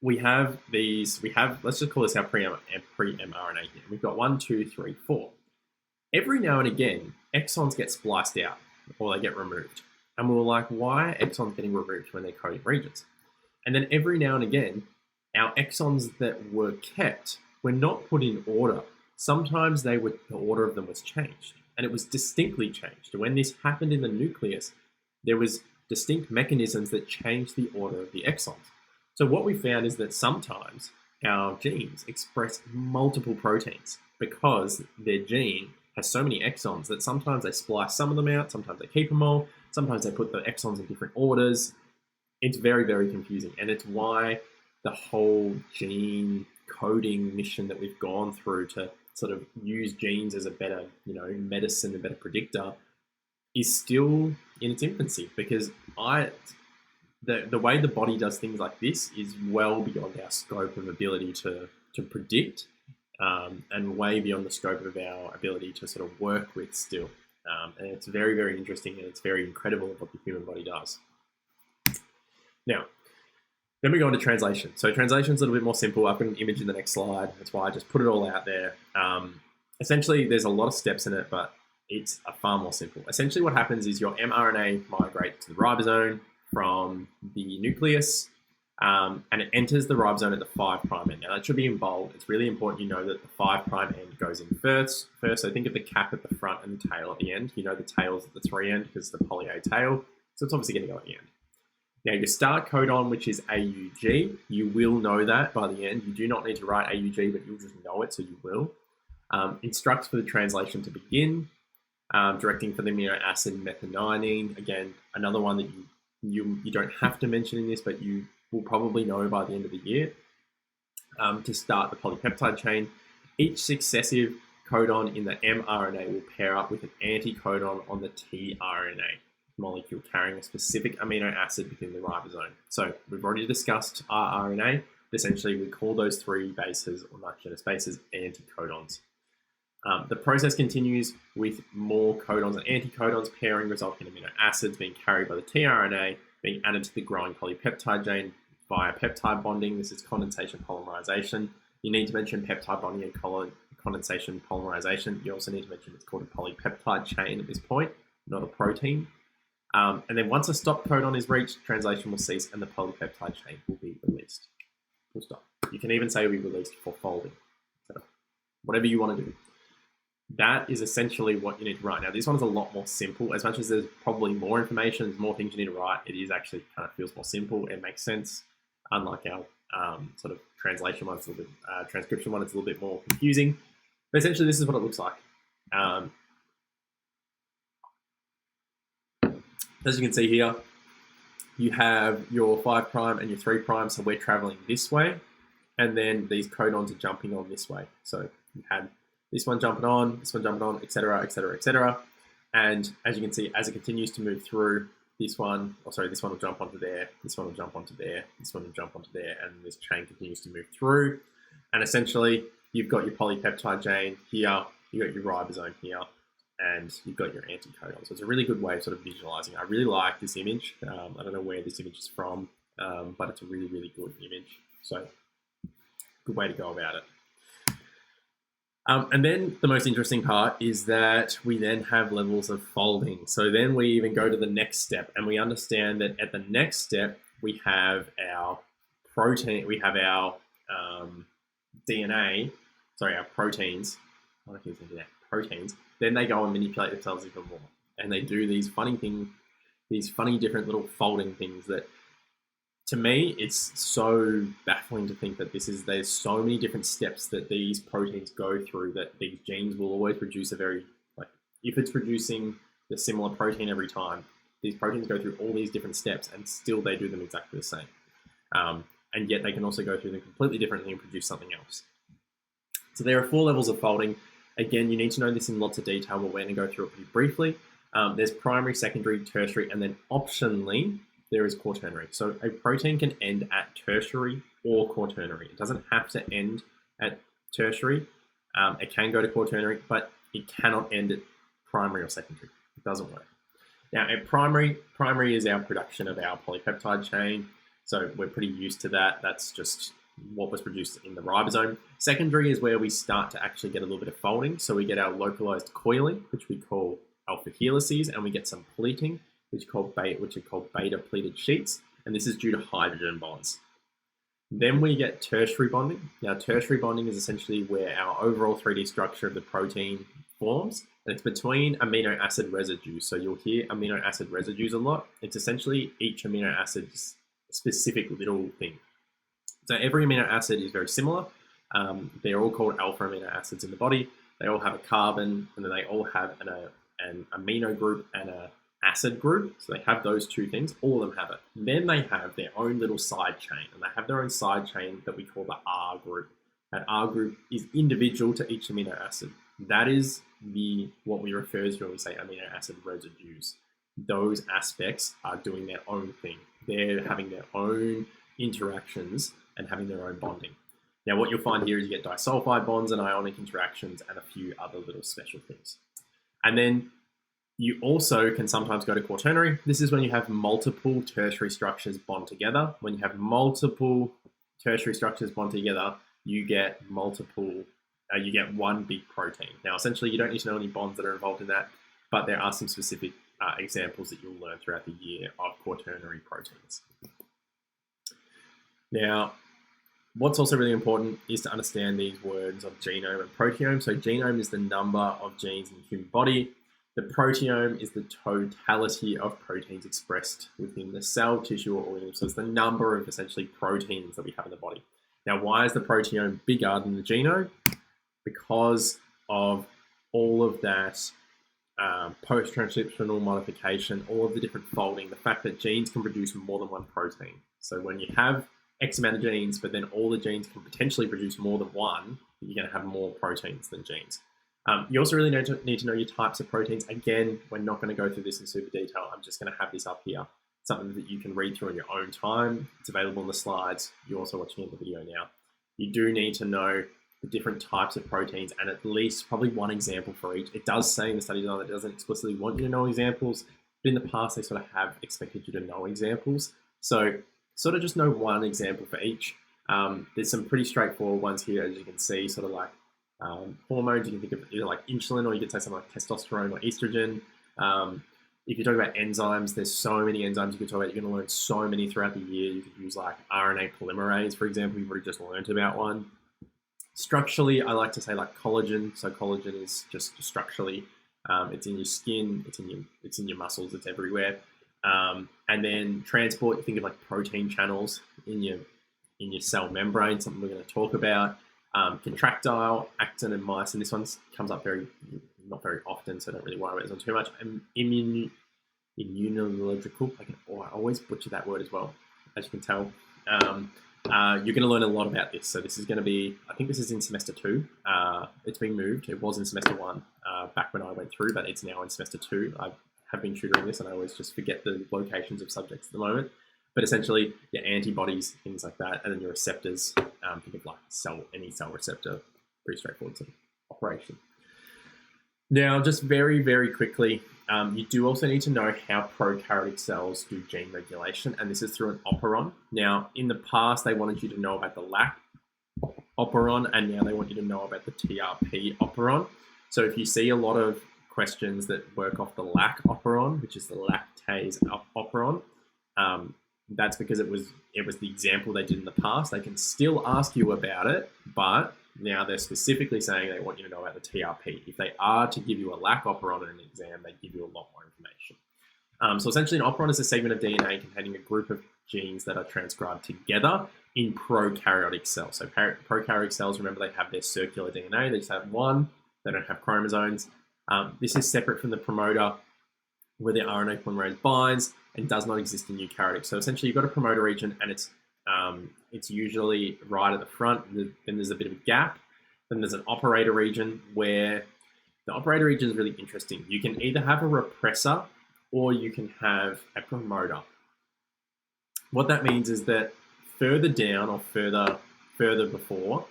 let's just call this our pre-mRNA here. We've got 1, 2, 3, 4. Every now and again, exons get spliced out or they get removed. And we were like, why are exons getting removed when they're coding regions? And then every now and again, our exons that were kept were not put in order. Sometimes the order of them was changed, and it was distinctly changed. When this happened in the nucleus, there was distinct mechanisms that changed the order of the exons. So what we found is that sometimes our genes express multiple proteins because their gene has so many exons that sometimes they splice some of them out, sometimes they keep them all, sometimes they put the exons in different orders. It's very, very confusing, and it's why the whole gene coding mission that we've gone through to sort of use genes as a better, medicine, a better predictor, is still in its infancy, because the way the body does things like this is well beyond our scope of ability to predict, and way beyond the scope of our ability to sort of work with still. And it's very, very interesting, and it's very incredible what the human body does. Now, then we go on to translation. So translation is a little bit more simple. I've got an image in the next slide. That's why I just put it all out there. Essentially, there's a lot of steps in it, but it's far more simple. Essentially, what happens is your mRNA migrates to the ribosome from the nucleus, and it enters the ribosome at the 5' end. Now, that should be in bold. It's really important you know that the 5' end goes in first. So think of the cap at the front and the tail at the end. You know the tail's at the 3 end because it's the poly A tail. So it's obviously going to go at the end. Now, your start codon, which is AUG, you will know that by the end. You do not need to write AUG, but you'll just know it, so you will. Instructs for the translation to begin, directing for the amino acid methionine. Again, another one that you don't have to mention in this, but you will probably know by the end of the year. To start the polypeptide chain, each successive codon in the mRNA will pair up with an anticodon on the tRNA molecule carrying a specific amino acid within the ribosome. So we've already discussed rRNA. Essentially, we call those 3 bases or nitrogenous bases anticodons. The process continues with more codons and anticodons pairing, resulting in amino acids being carried by the tRNA, being added to the growing polypeptide chain via peptide bonding. This is condensation polymerization. You need to mention peptide bonding and condensation polymerization. You also need to mention it's called a polypeptide chain at this point, not a protein. And then once a stop codon is reached, translation will cease and the polypeptide chain will be released. Full stop. You can even say it will be released for folding. So whatever you want to do. That is essentially what you need to write. Now, this one's a lot more simple. As much as there's probably more information, there's more things you need to write, it is actually kind of feels more simple. It makes sense. Unlike our sort of translation one, it's a little bit, transcription one, it's a little bit more confusing. But essentially, this is what it looks like. As you can see here, you have your 5' and your 3', so we're traveling this way, and then these codons are jumping on this way. So you had this one jumping on, etc., etc., etc. And as you can see, as it continues to move through, this one will jump onto there, this one will jump onto there, this one will jump onto there, and this chain continues to move through. And essentially, you've got your polypeptide chain here, you've got your ribosome here, and you've got your anticodon. So it's a really good way of sort of visualizing. I really like this image. I don't know where this image is from, but it's a really, really good image. So good way to go about it. And then the most interesting part is that we then have levels of folding. So then we even go to the next step, and we understand that at the next step, we have our protein, we have our DNA, sorry, our proteins. I don't think it's DNA, proteins. Then they go and manipulate themselves even more. And they do these funny things, these funny different little folding things that, to me, it's so baffling to think that there's so many different steps that these proteins go through that these genes will always produce if it's producing the similar protein every time, these proteins go through all these different steps and still they do them exactly the same. And yet they can also go through them completely differently and produce something else. So there are 4 levels of folding. Again, you need to know this in lots of detail, but we're going to go through it pretty briefly. There's primary, secondary, tertiary, and then optionally, there is quaternary. So a protein can end at tertiary or quaternary. It doesn't have to end at tertiary. It can go to quaternary, but it cannot end at primary or secondary. It doesn't work. Now, at primary is our production of our polypeptide chain. So we're pretty used to that. That's just what was produced in the ribosome. Secondary is where we start to actually get a little bit of folding. So we get our localized coiling, which we call alpha helices, and we get some pleating, which are called beta pleated sheets, and this is due to hydrogen bonds. Then we get tertiary bonding. Now, tertiary bonding is essentially where our overall 3D structure of the protein forms, and it's between amino acid residues. So you'll hear amino acid residues a lot. It's essentially each amino acid's specific little thing. So every amino acid is very similar. They're all called alpha amino acids in the body. They all have a carbon, and then they all have an amino group and an acid group. So they have those two things. All of them have it. And then they have their own little side chain, and they have their own side chain that we call the R group. That R group is individual to each amino acid. That is what we refer to when we say amino acid residues. Those aspects are doing their own thing. They're having their own interactions and having their own bonding. Now, what you'll find here is you get disulfide bonds and ionic interactions and a few other little special things. And then you also can sometimes go to quaternary. This is when you have multiple tertiary structures bond together. When you have multiple tertiary structures bond together, you get one big protein. Now, essentially, you don't need to know any bonds that are involved in that, but there are some specific examples that you'll learn throughout the year of quaternary proteins. Now, what's also really important is to understand these words of genome and proteome. So genome is the number of genes in the human body. The proteome is the totality of proteins expressed within the cell, tissue, or organism. So it's the number of essentially proteins that we have in the body. Now, why is the proteome bigger than the genome? Because of all of that post-transcriptional modification, all of the different folding, the fact that genes can produce more than one protein. So when you have X amount of genes, but then all the genes can potentially produce more than one, you're going to have more proteins than genes. You also really need to know your types of proteins. Again, we're not going to go through this in super detail. I'm just going to have this up here, something that you can read through in your own time. It's available in the slides. You're also watching the video now. You do need to know the different types of proteins and at least probably one example for each. It does say in the study design that it doesn't explicitly want you to know examples, but in the past they sort of have expected you to know examples. So sort of just know one example for each. There's some pretty straightforward ones here, as you can see, sort of like hormones. You can think of either like insulin, or you could say something like testosterone or estrogen. If you're talking about enzymes, there's so many enzymes you can talk about. You're going to learn so many throughout the year. You could use like RNA polymerase, for example. You've already just learned about one. Structurally, I like to say like collagen. So collagen is just structurally, it's in your skin, it's in your muscles, it's everywhere. And then transport, you think of like protein channels in your cell membrane, something we're going to talk about. Contractile, actin and myosin. This one comes up not very often, so don't really worry about this one too much. Immunological. I always butcher that word as well, as you can tell. You're going to learn a lot about this. So this is going to be, I think this is in semester 2. It's been moved. It was in semester 1 back when I went through, but it's now in semester 2. I have been tutoring this, and I always just forget the locations of subjects at the moment. But essentially, your antibodies, things like that, and then your receptors. Think of like any cell receptor. Pretty straightforward sort of operation. Now, just very, very quickly, you do also need to know how prokaryotic cells do gene regulation, and this is through an operon. Now, in the past, they wanted you to know about the LAC operon, and now they want you to know about the TRP operon. So if you see a lot of questions that work off the LAC operon, which is the lactase operon, that's because it was the example they did in the past. They can still ask you about it, but now they're specifically saying they want you to know about the TRP. If they are to give you a LAC operon in an exam, they give you a lot more information. So essentially an operon is a segment of DNA containing a group of genes that are transcribed together in prokaryotic cells. So prokaryotic cells, remember, they have their circular DNA. They just have one. They don't have chromosomes. This is separate from the promoter, where the RNA polymerase binds, and does not exist in eukaryotic. So essentially you've got a promoter region, and it's usually right at the front. Then there's a bit of a gap. Then there's an operator region, where the operator region is really interesting. You can either have a repressor or you can have a promoter. What that means is that further down or further before,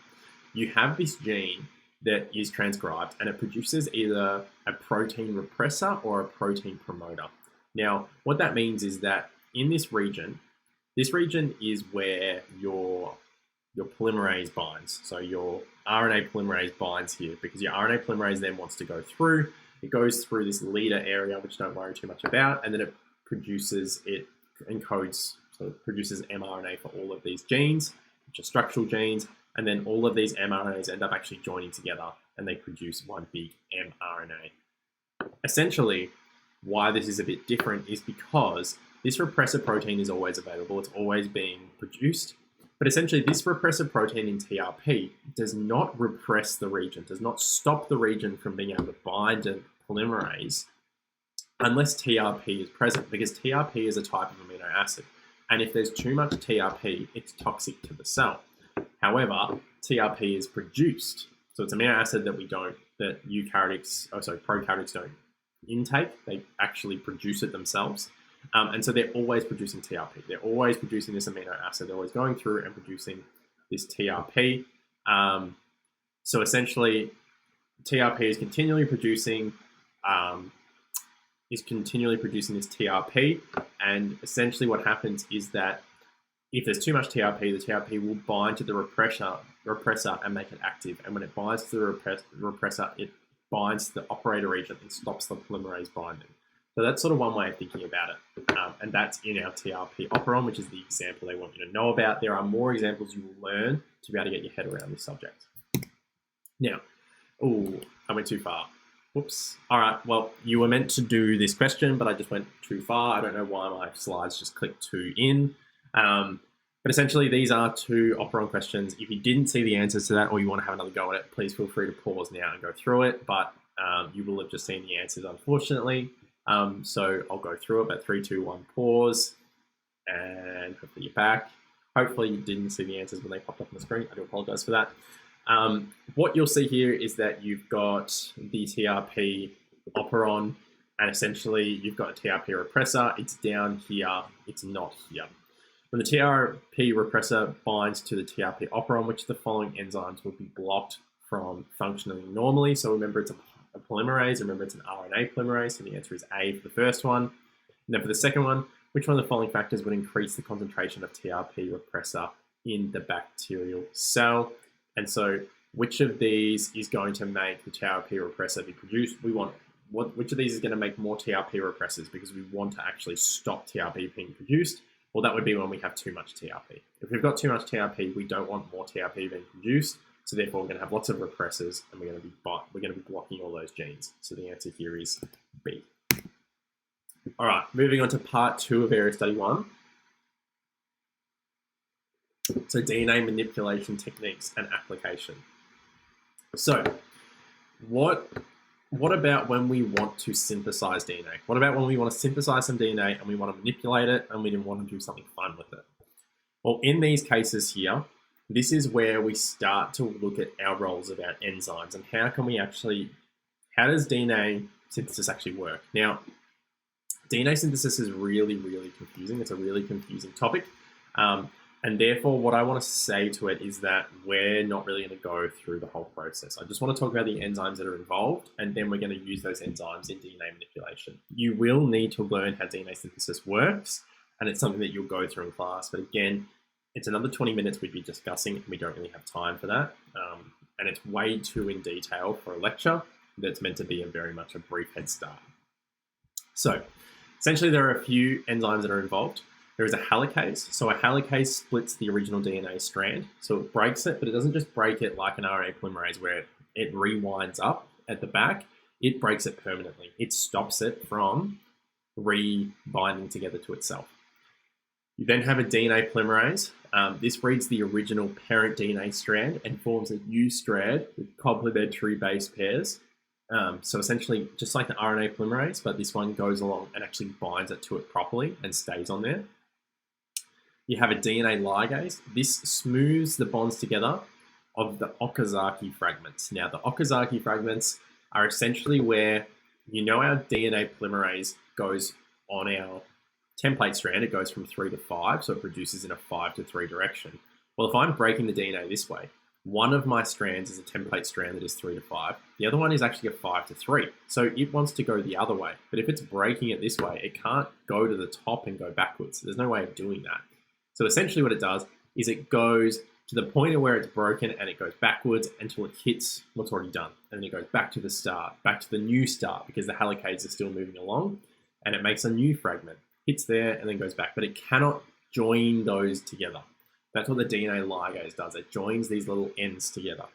you have this gene that is transcribed, and it produces either a protein repressor or a protein promoter. Now, what that means is that in this region is where your polymerase binds. So your RNA polymerase binds here, because your RNA polymerase then wants to go through. It goes through this leader area, which don't worry too much about, and then it encodes, so it produces mRNA for all of these genes, which are structural genes, and then all of these mRNAs end up actually joining together, and they produce one big mRNA. Essentially, why this is a bit different is because this repressor protein is always available. It's always being produced, But essentially, this repressor protein in TRP does not repress the region, does not stop the region from being able to bind a polymerase unless TRP is present, because TRP is a type of amino acid. And if there's too much TRP, it's toxic to the cell. However, TRP is produced. So it's amino acid that prokaryotics don't intake. They actually produce it themselves. And so they're always producing TRP. They're always producing this amino acid. They're always going through and producing this TRP. So essentially, TRP is continually producing this TRP. And essentially what happens is that if there's too much TRP, the TRP will bind to the repressor and make it active. And when it binds to the repressor, it binds to the operator region and stops the polymerase binding. So that's sort of one way of thinking about it. And that's in our TRP operon, which is the example they want you to know about. There are more examples you will learn to be able to get your head around this subject. Now, I went too far. Whoops. All right, well, you were meant to do this question, but I just went too far. I don't know why my slides just clicked too in. But essentially, these are two operon questions. If you didn't see the answers to that or you want to have another go at it, please feel free to pause now and go through it. But you will have just seen the answers, unfortunately. So I'll go through it, but 3, 2, 1, pause. And hopefully you're back. Hopefully you didn't see the answers when they popped up on the screen. I do apologize for that. What you'll see here is that you've got the TRP operon, and essentially you've got a TRP repressor. It's down here. It's not here. When the TRP repressor binds to the TRP operon, which of the following enzymes will be blocked from functioning normally? So remember, it's a polymerase. Remember, it's an RNA polymerase. So the answer is A for the first one. And then for the second one, which one of the following factors would increase the concentration of TRP repressor in the bacterial cell? And so which of these is going to make the TRP repressor be produced? Which of these is going to make more TRP repressors, because we want to actually stop TRP being produced? Well, that would be when we have too much TRP. If we've got too much TRP, we don't want more TRP being produced. So therefore, we're going to have lots of repressors, and we're going to be blocking all those genes. So the answer here is B. All right, moving on to part 2 of Area Study 1. So DNA manipulation techniques and application. So what about when we want to synthesize DNA? What about when we want to synthesize some DNA and we want to manipulate it and we didn't want to do something fun with it? Well, in these cases here, this is where we start to look at our roles of our enzymes and how does DNA synthesis actually work? Now, DNA synthesis is really, really confusing. It's a really confusing topic. And therefore, what I want to say to it is that we're not really going to go through the whole process. I just want to talk about the enzymes that are involved, and then we're going to use those enzymes in DNA manipulation. You will need to learn how DNA synthesis works, and it's something that you'll go through in class. But again, it's another 20 minutes we'd be discussing, and we don't really have time for that. And it's way too in detail for a lecture that's meant to be very much a brief head start. So essentially, there are a few enzymes that are involved. There is a helicase. So a helicase splits the original DNA strand. So it breaks it, but it doesn't just break it like an RNA polymerase where it rewinds up at the back. It breaks it permanently. It stops it from rebinding together to itself. You then have a DNA polymerase. This reads the original parent DNA strand and forms a new strand with complementary base pairs. So essentially, just like the RNA polymerase, but this one goes along and actually binds it to it properly and stays on there. You have a DNA ligase. This smooths the bonds together of the Okazaki fragments. Now, the Okazaki fragments are essentially where, our DNA polymerase goes on our template strand. It goes from 3 to 5, so it produces in a 5 to 3 direction. Well, if I'm breaking the DNA this way, one of my strands is a template strand that is 3 to 5. The other one is actually a 5 to 3. So it wants to go the other way. But if it's breaking it this way, it can't go to the top and go backwards. There's no way of doing that. So essentially what it does is it goes to the point of where it's broken and it goes backwards until it hits what's already done. And then it goes back to the start, back to the new start, because the helicase is still moving along, and it makes a new fragment, hits there and then goes back. But it cannot join those together. That's what the DNA ligase does. It joins these little ends together.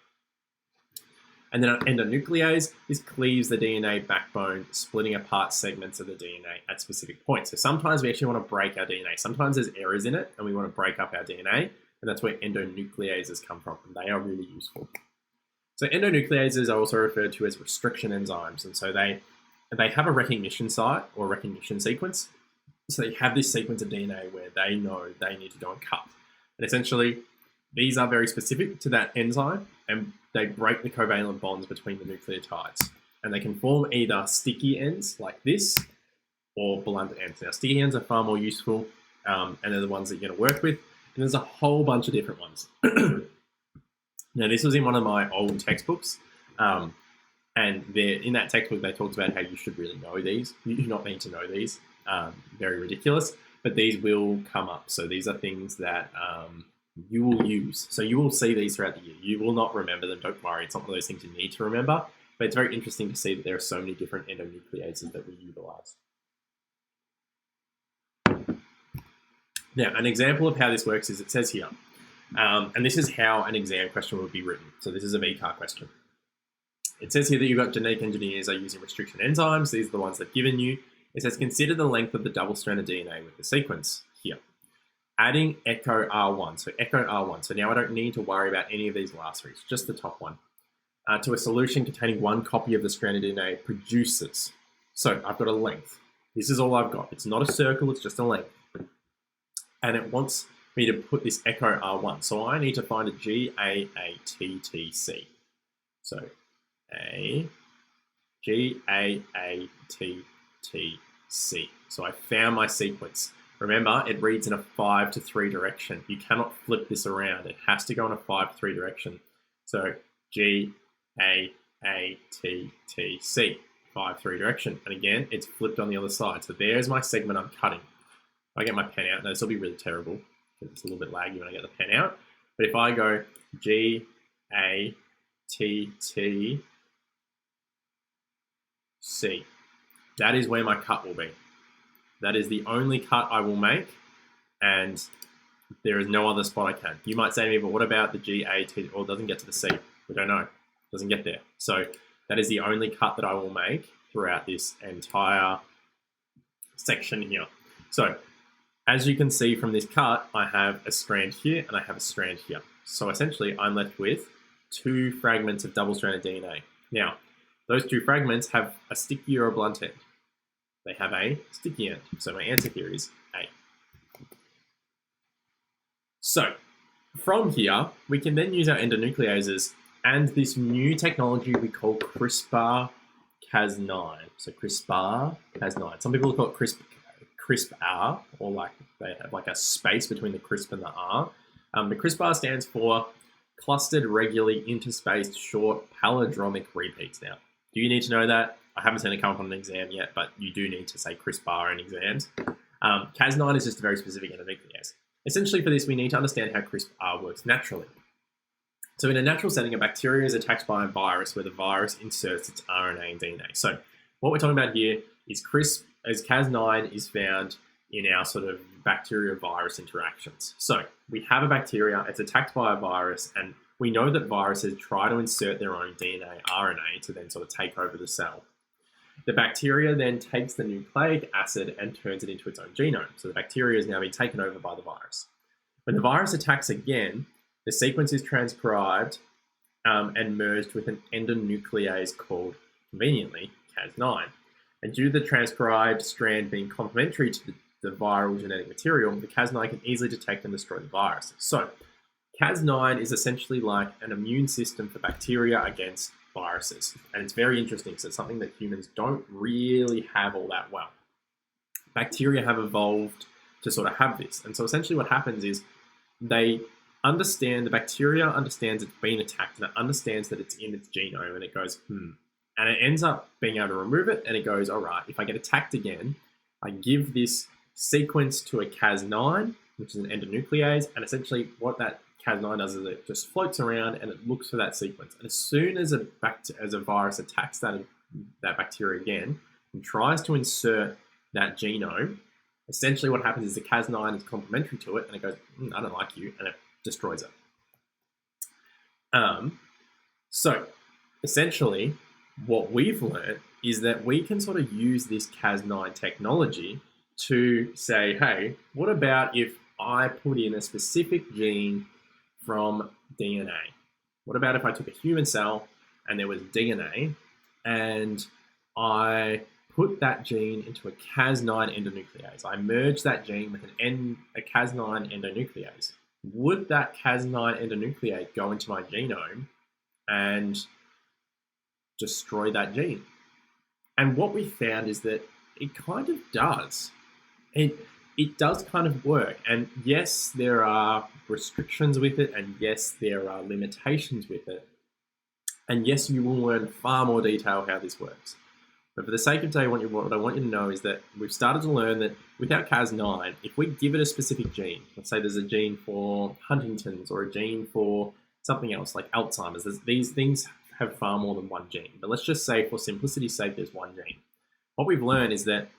And then an endonuclease, this cleaves the DNA backbone, splitting apart segments of the DNA at specific points. So sometimes we actually want to break our DNA. Sometimes there's errors in it and we want to break up our DNA. and that's where endonucleases come from, and they are really useful. So endonucleases are also referred to as restriction enzymes, and so they have a recognition site or recognition sequence. So they have this sequence of DNA where they know they need to go and cut. And essentially, these are very specific to that enzyme, and they break the covalent bonds between the nucleotides. And they can form either sticky ends like this or blunt ends. Now, sticky ends are far more useful, and they're the ones that you're going to work with. And there's a whole bunch of different ones. Now, this was in one of my old textbooks. And in that textbook, they talked about how you should really know these. You do not need to know these. Very ridiculous. But these will come up. So these are things that you will use. So you will see these throughout the year. You will not remember them. Don't worry. It's not one of those things you need to remember. But it's very interesting to see that there are so many different endonucleases that we utilize. Now, an example of how this works is it says here, and this is how an exam question would be written. So this is a VCAR question. It says here that you've got genetic engineers are using restriction enzymes. These are the ones they've given you. It says consider the length of the double-stranded DNA with the sequence here. Adding echo R1, so echo R1. So now I don't need to worry about any of these last three, just the top one. To a solution containing one copy of the stranded DNA produces. So I've got a length. This is all I've got. It's not a circle, it's just a length. And it wants me to put this echo R1. So I need to find a GAATTC. So GAATTC. So I found my sequence. Remember, it reads in a 5 to 3 direction. You cannot flip this around. It has to go in a 5 to 3 direction. So GAATTC, 5 3 direction. And again, it's flipped on the other side. So there's my segment I'm cutting. If I get my pen out, now this will be really terrible because it's a little bit laggy when I get the pen out. But if I go GATTC, that is where my cut will be. That is the only cut I will make, and there is no other spot I can. You might say to me, but what about the GAT? Or it doesn't get to the C. We don't know. It doesn't get there. So that is the only cut that I will make throughout this entire section here. So as you can see from this cut, I have a strand here and I have a strand here. So essentially, I'm left with 2 fragments of double-stranded DNA. Now, those 2 fragments have a sticky or a blunt end. They have a sticky end. So my answer here is A. So from here, we can then use our endonucleases and this new technology we call CRISPR-Cas9. So CRISPR-Cas9. Some people call it CRISPR, or like they have like a space between the CRISP and the R. The CRISPR stands for clustered regularly interspaced short palindromic repeats. Now, do you need to know that? I haven't seen it come up on an exam yet, but you do need to say CRISPR in exams. Cas9 is just a very specific endonuclease. Essentially for this, we need to understand how CRISPR works naturally. So in a natural setting, a bacteria is attacked by a virus where the virus inserts its RNA and DNA. So what we're talking about here is Cas9 is found in our sort of bacteria-virus interactions. So we have a bacteria, it's attacked by a virus, and we know that viruses try to insert their own DNA, RNA to then sort of take over the cell. The bacteria then takes the nucleic acid and turns it into its own genome. So the bacteria has now been taken over by the virus. When the virus attacks again, the sequence is transcribed and merged with an endonuclease called, conveniently, Cas9. And due to the transcribed strand being complementary to the viral genetic material, the Cas9 can easily detect and destroy the virus. So Cas9 is essentially like an immune system for bacteria against viruses. And it's very interesting because it's something that humans don't really have all that well. Bacteria have evolved to sort of have this. And so essentially what happens is the bacteria understands it's been attacked and it understands that it's in its genome and it goes, And it ends up being able to remove it and it goes, all right, if I get attacked again, I give this sequence to a Cas9, which is an endonuclease, and essentially what that Cas9 does is it just floats around and it looks for that sequence. And as soon as a virus attacks that bacteria again and tries to insert that genome, essentially what happens is the Cas9 is complementary to it and it goes, I don't like you, and it destroys it. So essentially what we've learned is that we can sort of use this Cas9 technology to say, hey, what about if I put in a specific gene from DNA? What about if I took a human cell and there was DNA and I put that gene into a Cas9 endonuclease? I merged that gene with a Cas9 endonuclease. Would that Cas9 endonuclease go into my genome and destroy that gene? And what we found is that it kind of does. It does kind of work. And yes, there are restrictions with it, and yes, there are limitations with it. And yes, you will learn far more detail how this works. But for the sake of today, what I want you to know is that we've started to learn that without Cas9, if we give it a specific gene, let's say there's a gene for Huntington's or a gene for something else like Alzheimer's, these things have far more than one gene. But let's just say for simplicity's sake, there's one gene. What we've learned is that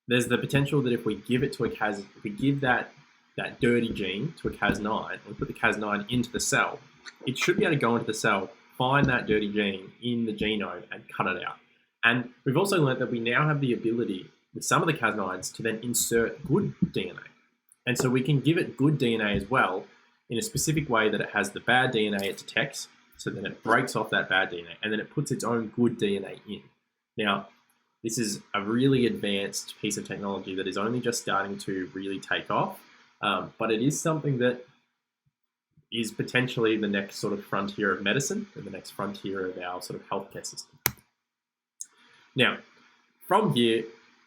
there's the potential that if we give it to if we give that dirty gene to a Cas9, and we put the Cas9 into the cell, it should be able to go into the cell, find that dirty gene in the genome and cut it out. And we've also learned that we now have the ability with some of the Cas9s to then insert good DNA. And so we can give it good DNA as well in a specific way that it has the bad DNA it detects, so then it breaks off that bad DNA, and then it puts its own good DNA in. Now, this is a really advanced piece of technology that is only just starting to really take off, but it is something that is potentially the next sort of frontier of medicine and the next frontier of our sort of healthcare system. Now, from here,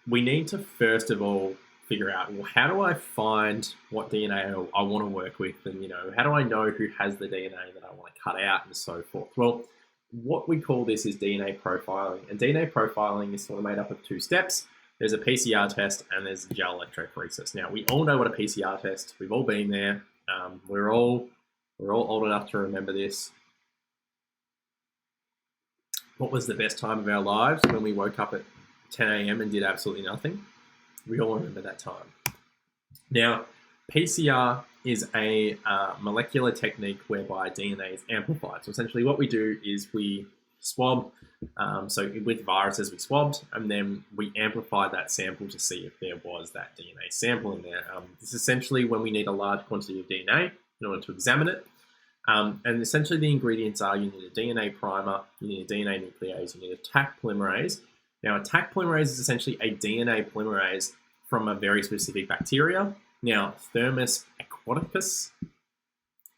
we need to first of all figure out, well, how do I find what DNA I want to work with, and how do I know who has the DNA that I want to cut out and so forth? Well, what we call this is DNA profiling, and DNA profiling is sort of made up of two steps. There's a PCR test and there's gel electrophoresis. Now, we all know what a PCR test. We've all been there. We're all old enough to remember this. What was the best time of our lives? When we woke up at 10 a.m. and did absolutely nothing. We all remember that time. Now, PCR is a molecular technique whereby DNA is amplified. So essentially what we do is we swab, so with viruses we swabbed, and then we amplify that sample to see if there was that DNA sample in there. This is essentially when we need a large quantity of DNA in order to examine it. And essentially the ingredients are, you need a DNA primer, you need a DNA nuclease, you need a Taq polymerase. Now, a Taq polymerase is essentially a DNA polymerase from a very specific bacteria. Now, Thermus aquaticus,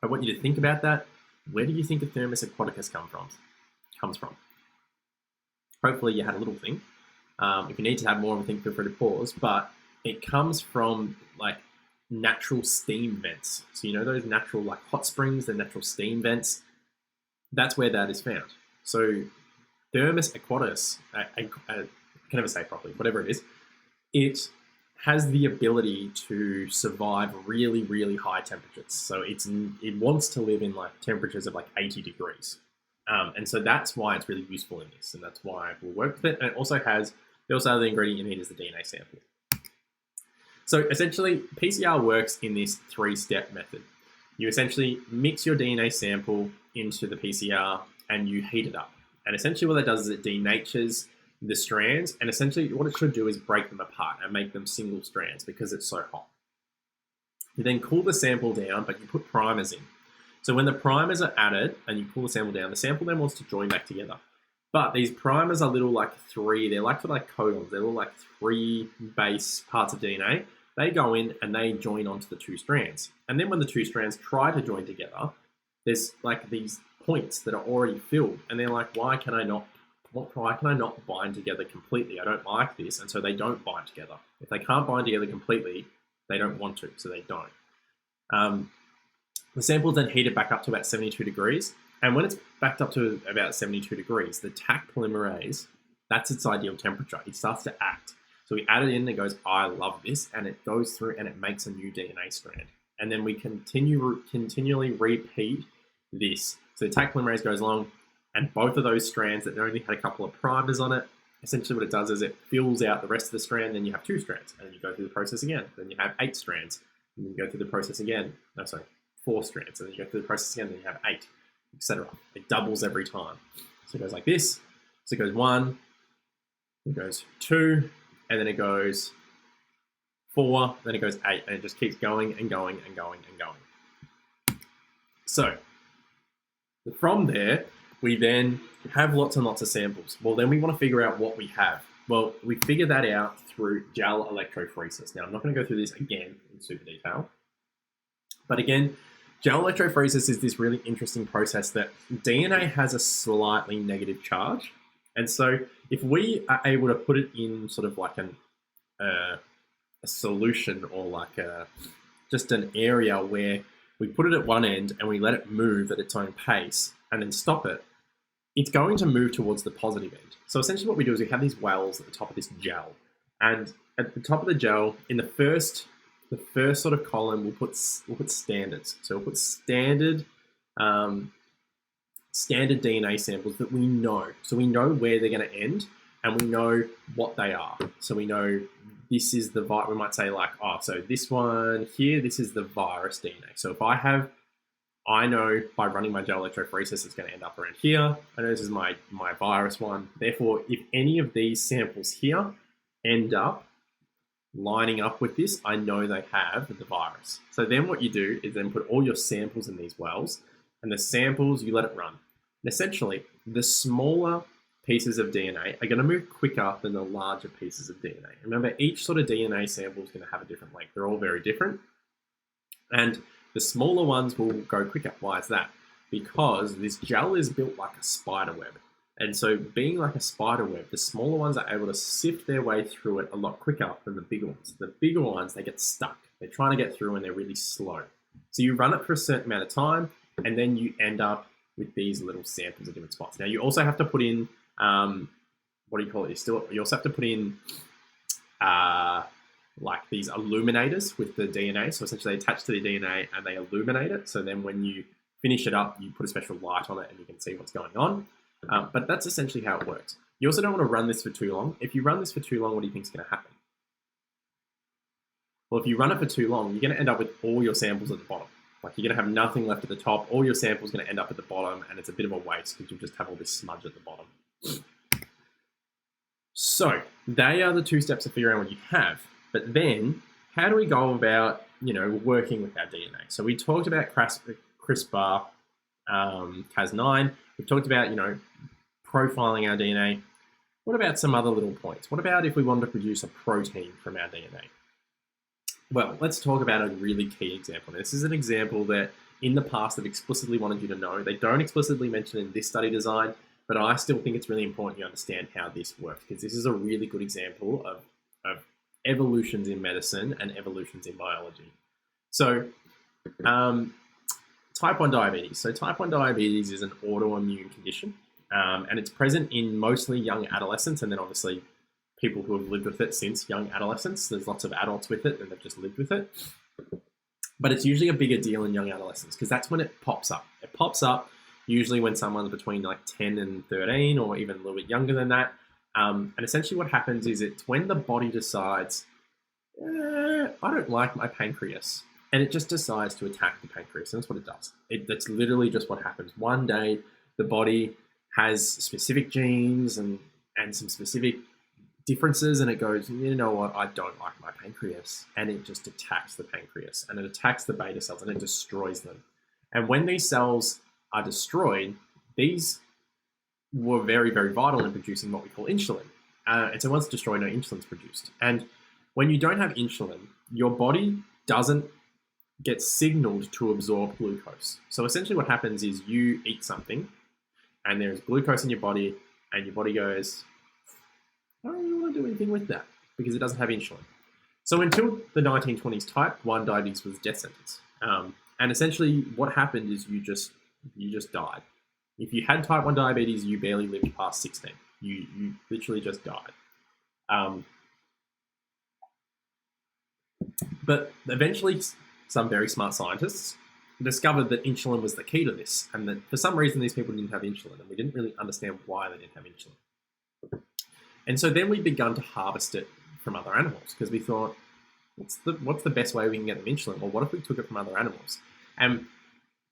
I want you to think about that. Where do you think a Thermus aquaticus comes from? Hopefully you had a little think. If you need to have more of a think, feel free to pause. But it comes from like natural steam vents. So those natural like hot springs, the natural steam vents. That's where that is found. So Thermus aquaticus, I can never say it properly, whatever it is, it has the ability to survive really, really high temperatures. So it wants to live in like temperatures of like 80 degrees. And so that's why it's really useful in this, and that's why we'll work with it. And it also has, the other ingredient you need is the DNA sample. So essentially, PCR works in this three-step method. You essentially mix your DNA sample into the PCR and you heat it up. And essentially what that does is it denatures the strands, and essentially what it should do is break them apart and make them single strands because it's so hot. You then cool the sample down, but you put primers in. So when the primers are added and you cool the sample down, the sample then wants to join back together. But these primers are little like they're like codons. They're little like three base parts of DNA. They go in and they join onto the two strands. And then when the two strands try to join together, there's like these points that are already filled. And they're like, why can I not bind together completely? I don't like this. And so they don't bind together. If they can't bind together completely, they don't want to, so they don't. The sample is then heated back up to about 72 degrees. And when it's backed up to about 72 degrees, the Taq polymerase, that's its ideal temperature. It starts to act. So we add it in and it goes, I love this. And it goes through and it makes a new DNA strand. And then we continually repeat this. So the Taq polymerase goes along, and both of those strands that only had a couple of primers on it, essentially what it does is it fills out the rest of the strand, then you have 2 strands, and then you go through the process again. Then you have 8 strands, and then you go through the process again. 4 strands, and then you go through the process again, then you have 8, etc. It doubles every time. So it goes like this. So it goes 1, it goes 2, and then it goes 4, then it goes 8, and it just keeps going and going and going and going. So from there, we then have lots and lots of samples. Well, then we want to figure out what we have. Well, we figure that out through gel electrophoresis. Now, I'm not going to go through this again in super detail. But again, gel electrophoresis is this really interesting process that DNA has a slightly negative charge. And so if we are able to put it in sort of like a solution, or like just an area where we put it at one end and we let it move at its own pace and then stop it, it's going to move towards the positive end. So essentially what we do is we have these wells at the top of this gel. And at the top of the gel, in the first sort of column, we'll put standards. So we'll put standard DNA samples that we know. So we know where they're going to end, and we know what they are. So we know this is the virus. We might say like, oh, so this one here, this is the virus DNA. So if I know by running my gel electrophoresis, it's going to end up around here. I know this is my virus one. Therefore, if any of these samples here end up lining up with this, I know they have the virus. So then what you do is then put all your samples in these wells, and the samples, you let it run. And essentially, the smaller pieces of DNA are going to move quicker than the larger pieces of DNA. Remember, each sort of DNA sample is going to have a different length. They're all very different. And the smaller ones will go quicker. Why is that? Because this gel is built like a spider web. And so being like a spider web, the smaller ones are able to sift their way through it a lot quicker than the bigger ones. The bigger ones, they get stuck. They're trying to get through and they're really slow. So you run it for a certain amount of time, and then you end up with these little samples at different spots. Now you also have to put in, what do you call it? You also have to put in like these illuminators with the DNA. So essentially they attach to the DNA and they illuminate it. So then when you finish it up, you put a special light on it and you can see what's going on. But that's essentially how it works. You also don't want to run this for too long. If you run this for too long, what do you think is going to happen? Well, if you run it for too long, you're going to end up with all your samples at the bottom. Like you're going to have nothing left at the top. All your samples are going to end up at the bottom, and it's a bit of a waste because you'll just have all this smudge at the bottom. So they are the 2 steps of figuring out what you have. But then how do we go about, working with our DNA? So we talked about CRISPR, Cas9. We've talked about, profiling our DNA. What about some other little points? What about if we wanted to produce a protein from our DNA? Well, let's talk about a really key example. This is an example that in the past they've explicitly wanted you to know. They don't explicitly mention in this study design, but I still think it's really important you understand how this works, because this is a really good example of evolutions in medicine and evolutions in biology. So type 1 diabetes. So type 1 diabetes is an autoimmune condition, and it's present in mostly young adolescents, and then obviously people who have lived with it since young adolescents. There's lots of adults with it and they've just lived with it. But it's usually a bigger deal in young adolescents because that's when it pops up. It pops up usually when someone's between like 10 and 13 or even a little bit younger than that. And essentially what happens is it's when the body decides, I don't like my pancreas. And it just decides to attack the pancreas. And that's what it does. That's literally just what happens. One day, the body has specific genes and some specific differences, and it goes, you know what, I don't like my pancreas. And it just attacks the pancreas, and it attacks the beta cells, and it destroys them. And when these cells are destroyed, these were very, very vital in producing what we call insulin. And so once destroyed, no insulin's produced. And when you don't have insulin, your body doesn't get signaled to absorb glucose. So essentially what happens is you eat something, and there's glucose in your body, and your body goes, I don't really want to do anything with that because it doesn't have insulin. So until the 1920s, type 1 diabetes was a death sentence. And essentially what happened is you just died. If you had type 1 diabetes, you barely lived past 16. You literally just died. But eventually some very smart scientists discovered that insulin was the key to this, and that for some reason these people didn't have insulin, and we didn't really understand why they didn't have insulin. And so then we begun to harvest it from other animals because we thought, what's the best way we can get them insulin? Well, what if we took it from other animals? And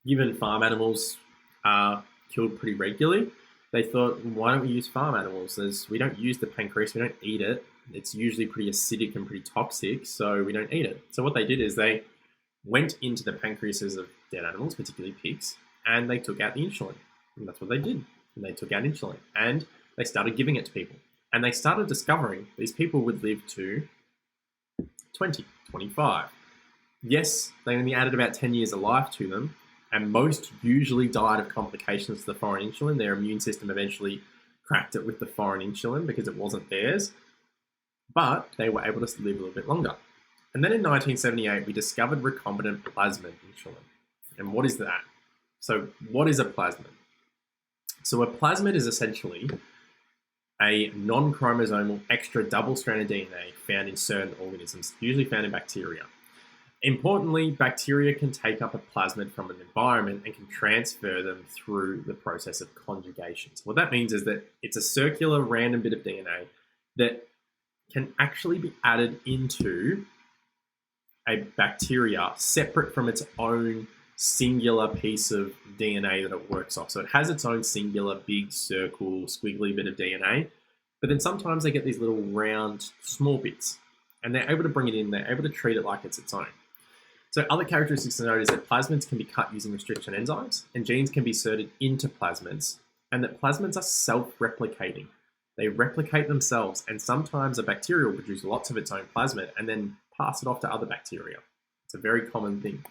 given farm animals are killed pretty regularly, they thought, why don't we use farm animals? We don't use the pancreas, we don't eat it. it's usually pretty acidic and pretty toxic, so we don't eat it. So what they did is they went into the pancreases of dead animals, particularly pigs, and they took out the insulin. And that's what they did. And they took out insulin and they started giving it to people. And they started discovering these people would live to 20, 25. Yes, they only added about 10 years of life to them, and most usually died of complications to the foreign insulin. Their immune system eventually cracked it with the foreign insulin because it wasn't theirs, but they were able to live a little bit longer. And then in 1978, we discovered recombinant plasmid insulin. And what is that? So what is a plasmid? So a plasmid is essentially a non-chromosomal extra double-stranded DNA found in certain organisms, usually found in bacteria. Importantly, bacteria can take up a plasmid from an environment and can transfer them through the process of conjugation. So what that means is that it's a circular random bit of DNA that can actually be added into a bacteria separate from its own singular piece of DNA that it works off. So it has its own singular big circle squiggly bit of DNA, but then sometimes they get these little round small bits and they're able to bring it in, they're able to treat it like it's its own. So other characteristics to note is that plasmids can be cut using restriction enzymes and genes can be inserted into plasmids, and that plasmids are self-replicating. They replicate themselves, and sometimes a bacteria will produce lots of its own plasmid and then pass it off to other bacteria. It's a very common thing.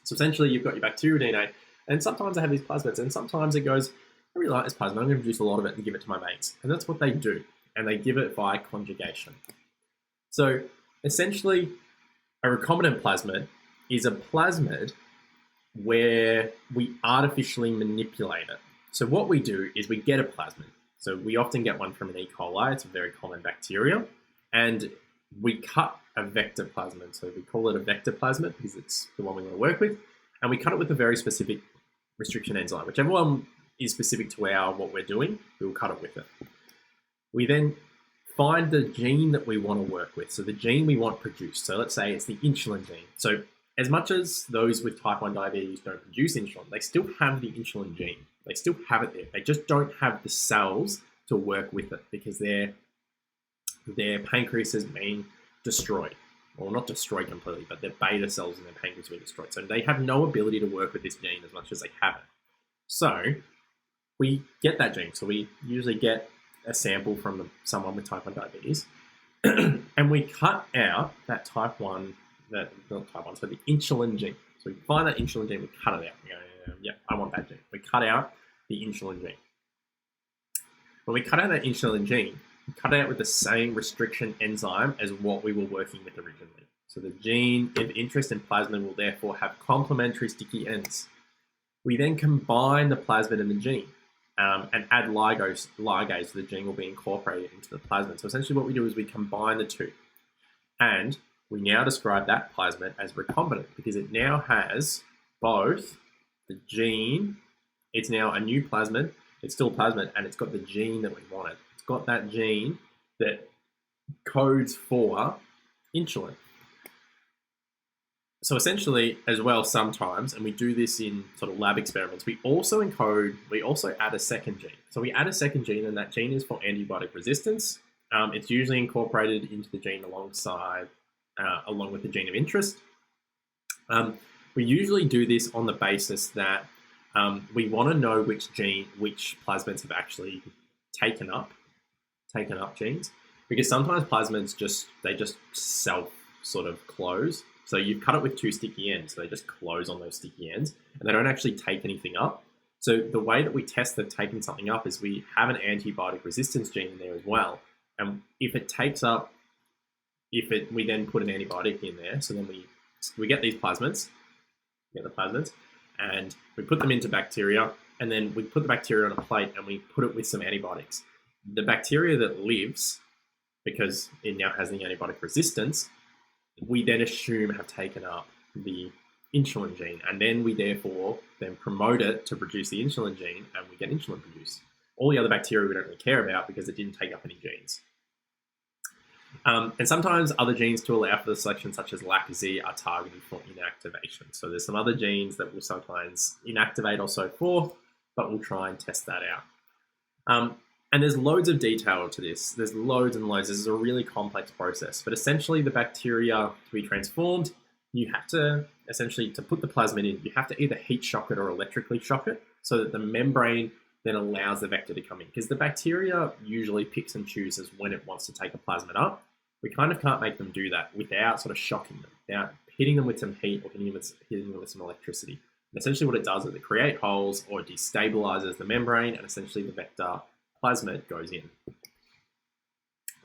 So essentially you've got your bacterial DNA, and sometimes they have these plasmids, and sometimes it goes, I really like this plasmid, I'm going to produce a lot of it and give it to my mates. And that's what they do, and they give it via conjugation. So essentially, a recombinant plasmid is a plasmid where we artificially manipulate it. So what we do is we get a plasmid. So we often get one from an E. coli, it's a very common bacteria, and we cut a vector plasmid. So we call it a vector plasmid because it's the one we want to work with, and we cut it with a very specific restriction enzyme. Whichever one is specific to what we're doing, we will cut it with it. We then find the gene that we want to work with. So the gene we want produced. So let's say it's the insulin gene. So as much as those with type 1 diabetes don't produce insulin, they still have the insulin gene. They still have it there. They just don't have the cells to work with it because their pancreas has been destroyed. Well, not destroyed completely, but their beta cells in their pancreas have been destroyed. So they have no ability to work with this gene as much as they have it. So we get that gene. So we usually get a sample from someone with type 1 diabetes, and we cut out that so the insulin gene. So we find that insulin gene, we cut it out. We go, yeah, I want that gene. We cut out the insulin gene. When we cut out that insulin gene, we cut it out with the same restriction enzyme as what we were working with originally. So the gene of interest in plasmid will therefore have complementary sticky ends. We then combine the plasmid and the gene. And add ligase, so the gene will be incorporated into the plasmid. So essentially what we do is we combine the two. And we now describe that plasmid as recombinant because it now has both the gene, it's now a new plasmid, it's still plasmid, and it's got the gene that we wanted. It's got that gene that codes for insulin. So essentially, as well, sometimes, and we do this in sort of lab experiments, we also add a second gene. So we add a second gene, and that gene is for antibiotic resistance. It's usually incorporated into the gene along with the gene of interest. We usually do this on the basis that we want to know which plasmids have actually taken up genes, because sometimes plasmids just self sort of close. So you've cut it with two sticky ends, so they just close on those sticky ends, and they don't actually take anything up. So the way that we test they've taken something up is we have an antibiotic resistance gene in there as well. And if it takes up, we then put an antibiotic in there, so then we get these plasmids, and we put them into bacteria, and then we put the bacteria on a plate and we put it with some antibiotics. The bacteria that lives, because it now has the antibiotic resistance, we then assume have taken up the insulin gene, and then we therefore promote it to produce the insulin gene, and we get insulin produced. All the other bacteria we don't really care about because it didn't take up any genes. And sometimes other genes to allow for the selection, such as LAC-Z, are targeted for inactivation. So there's some other genes that will sometimes inactivate or so forth, but we'll try and test that out. And there's loads of detail to this. There's loads and loads. This is a really complex process. But essentially, the bacteria, to be transformed, you have to, essentially, to put the plasmid in, you have to either heat shock it or electrically shock it so that the membrane then allows the vector to come in. Because the bacteria usually picks and chooses when it wants to take a plasmid up. We kind of can't make them do that without sort of shocking them, without hitting them with some heat or hitting them with some electricity. And essentially what it does is it creates holes or it destabilizes the membrane, and essentially the vector plasmid goes in.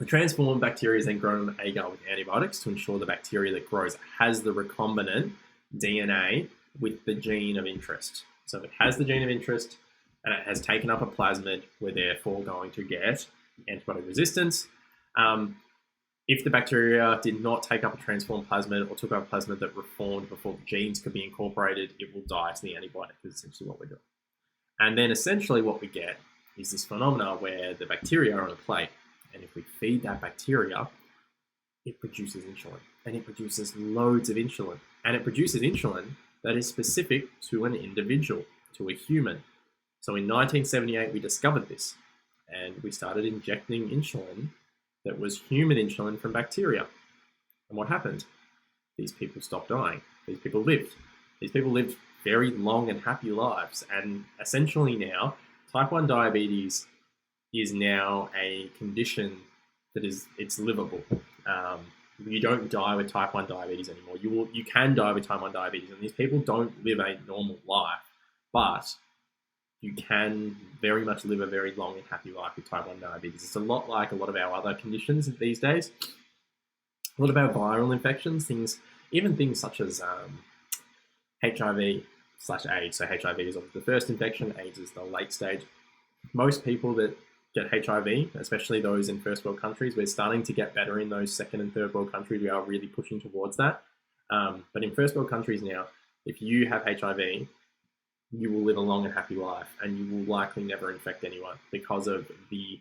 The transformed bacteria is then grown on agar with antibiotics to ensure the bacteria that grows has the recombinant DNA with the gene of interest. So if it has the gene of interest and it has taken up a plasmid, we're therefore going to get antibiotic resistance. If the bacteria did not take up a transformed plasmid or took up a plasmid that reformed before the genes could be incorporated, it will die to the antibiotic, is essentially what we're doing. And then essentially what we get is this phenomena where the bacteria are on a plate, and if we feed that bacteria, it produces insulin, and it produces loads of insulin, and it produces insulin that is specific to an individual, to a human. So in 1978, we discovered this, and we started injecting insulin that was human insulin from bacteria. And what happened? These people stopped dying. These people lived. These people lived very long and happy lives. And essentially now, type 1 diabetes is now a condition that it's livable. You don't die with type 1 diabetes anymore. You can die with type 1 diabetes, and these people don't live a normal life, but you can very much live a very long and happy life with type 1 diabetes. It's a lot like a lot of our other conditions these days. A lot of our viral infections, even things such as HIV/AIDS. So HIV is obviously the first infection, AIDS is the late stage. Most people that get HIV, especially those in first world countries, we're starting to get better in those second and third world countries. We are really pushing towards that. But in first world countries now, if you have HIV, you will live a long and happy life, and you will likely never infect anyone because of the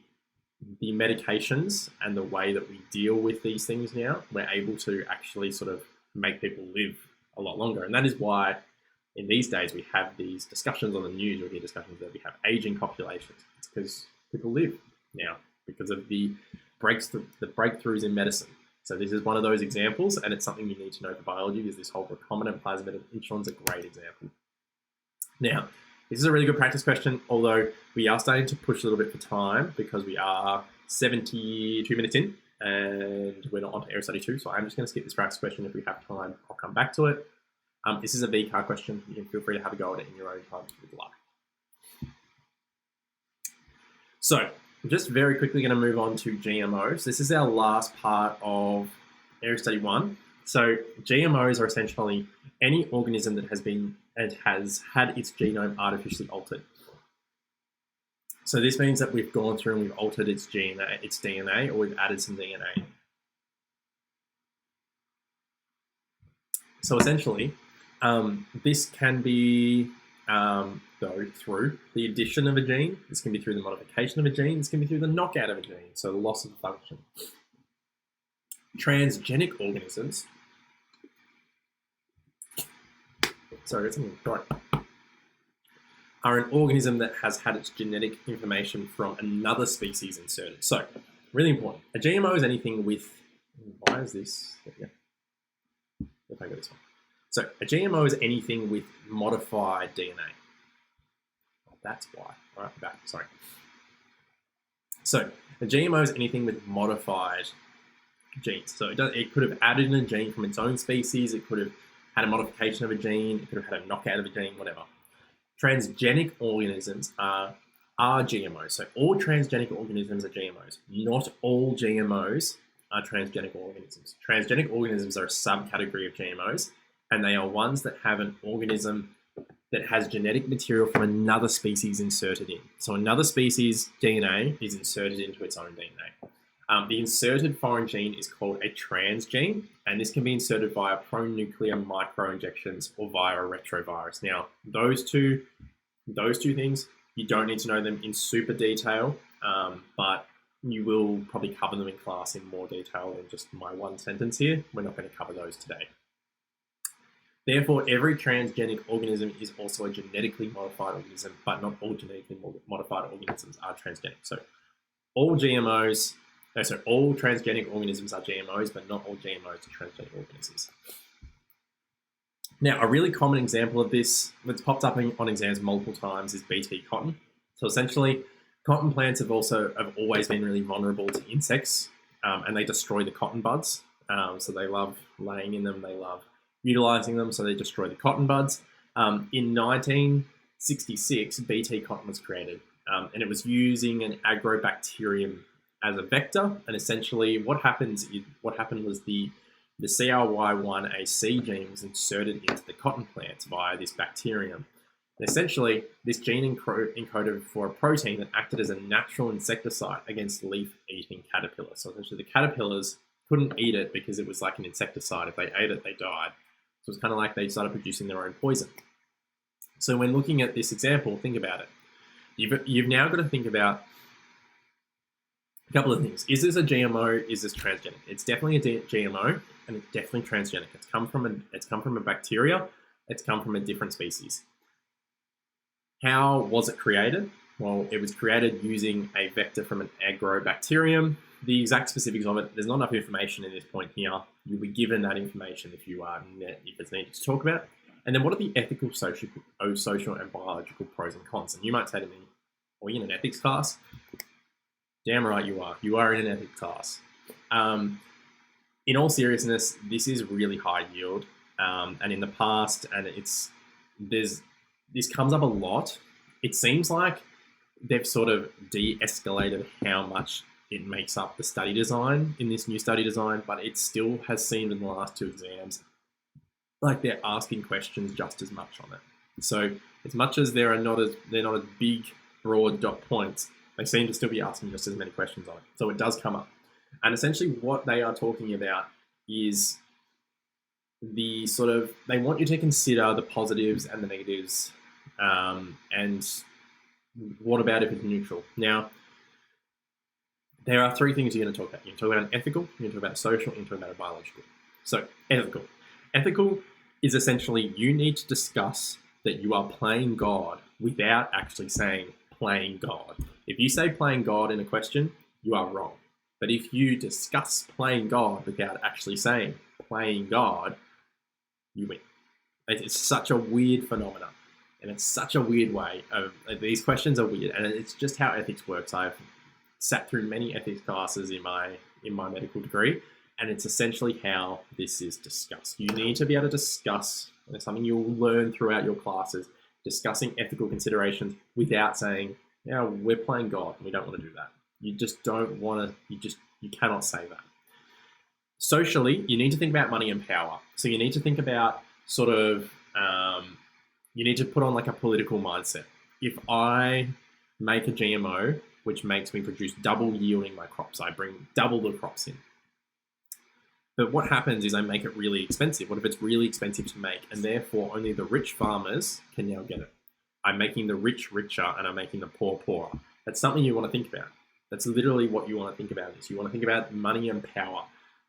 medications and the way that we deal with these things now. We're able to actually sort of make people live a lot longer. And that is why in these days we have these discussions on the news, or hear discussions that we have aging populations. It's because people live now because of the breakthroughs in medicine. So this is one of those examples, and it's something you need to know for biology, is this whole recombinant plasmid of insulin's a great example. Now, this is a really good practice question, although we are starting to push a little bit for time because we are 72 minutes in and we're not on to Area Study 2, so I'm just going to skip this practice question. If we have time, I'll come back to it. This is a VCAR question. You can feel free to have a go at it in your own time if you'd like. So, I'm just very quickly going to move on to GMOs. This is our last part of Area Study 1. So, GMOs are essentially any organism that has had its genome artificially altered. So this means that we've gone through and we've altered its DNA, or we've added some DNA. So essentially, this can be through the addition of a gene. This can be through the modification of a gene. This can be through the knockout of a gene, so the loss of function. Transgenic organisms. Sorry, it's something right. Are an organism that has had its genetic information from another species inserted. So, really important. A GMO is anything with, why is this? Yeah. If I go this one. So, a GMO is anything with modified DNA. Oh, that's why. All right, back. Sorry. So, a GMO is anything with modified genes. So, it could have added in a gene from its own species. It could have had a modification of a gene. It could have had a knockout of a gene, whatever. Transgenic organisms are GMOs. So all transgenic organisms are GMOs. Not all GMOs are transgenic organisms. Transgenic organisms are a subcategory of GMOs, and they are ones that have an organism that has genetic material from another species inserted in. So another species' DNA is inserted into its own DNA. The inserted foreign gene is called a transgene, and this can be inserted via pronuclear microinjections or via a retrovirus. Now, those two things, you don't need to know them in super detail, but you will probably cover them in class in more detail than just my one sentence here. We're not going to cover those today. Therefore, every transgenic organism is also a genetically modified organism, but not all genetically modified organisms are transgenic. So all GMOs, so all transgenic organisms are GMOs, but not all GMOs are transgenic organisms. Now, a really common example of this that's popped up on exams multiple times is Bt cotton. So essentially, cotton plants have always been really vulnerable to insects, and they destroy the cotton buds. So they love laying in them, they love utilizing them, so they destroy the cotton buds. In 1966, Bt cotton was created, and it was using an agrobacterium as a vector. And essentially, what happened was the CRY1AC gene was inserted into the cotton plants via this bacterium. And essentially, this gene encoded for a protein that acted as a natural insecticide against leaf-eating caterpillars. So essentially, the caterpillars couldn't eat it because it was like an insecticide. If they ate it, they died. So it's kind of like they started producing their own poison. So when looking at this example, think about it. You've now got to think about a couple of things. Is this a GMO? Is this transgenic? It's definitely a GMO, and it's definitely transgenic. It's come from a bacteria. It's come from a different species. How was it created? Well, it was created using a vector from an agrobacterium. The exact specifics of it, there's not enough information at this point here. You'll be given that information if it's needed to talk about. And then what are the ethical, social, and biological pros and cons? And you might say to me, are you in an ethics class? Damn right you are. You are in an ethics class. In all seriousness, this is really high yield. And in the past, and this comes up a lot. It seems like they've sort of de-escalated how much it makes up the study design in this new study design, but it still has seemed in the last two exams like they're asking questions just as much on it. So as much as they're not as big, broad dot points, they seem to still be asking just as many questions on it. So it does come up. And essentially what they are talking about is they want you to consider the positives and the negatives, and what about if it's neutral? Now, there are three things you're going to talk about. You're going to talk about an ethical, you're going to talk about a social, and you're going to talk about a biological. So, ethical. Ethical is essentially you need to discuss that you are playing God without actually saying playing God. If you say playing God in a question, you are wrong. But if you discuss playing God without actually saying playing God, you win. It's such a weird phenomenon. And it's such a weird way of, these questions are weird. And it's just how ethics works. I've sat through many ethics classes in my medical degree, and it's essentially how this is discussed. You need to be able to discuss, and it's something you'll learn throughout your classes, discussing ethical considerations without saying, we're playing God, and we don't want to do that. You just don't want to, you cannot say that. Socially, you need to think about money and power. So you need to think about you need to put on like a political mindset. If I make a GMO, which makes me produce double yielding my crops, I bring double the crops in. But what happens is I make it really expensive. What if it's really expensive to make, and therefore only the rich farmers can now get it? I'm making the rich richer, and I'm making the poor poorer. That's something you want to think about. That's literally what you want to think about. You want to think about money and power.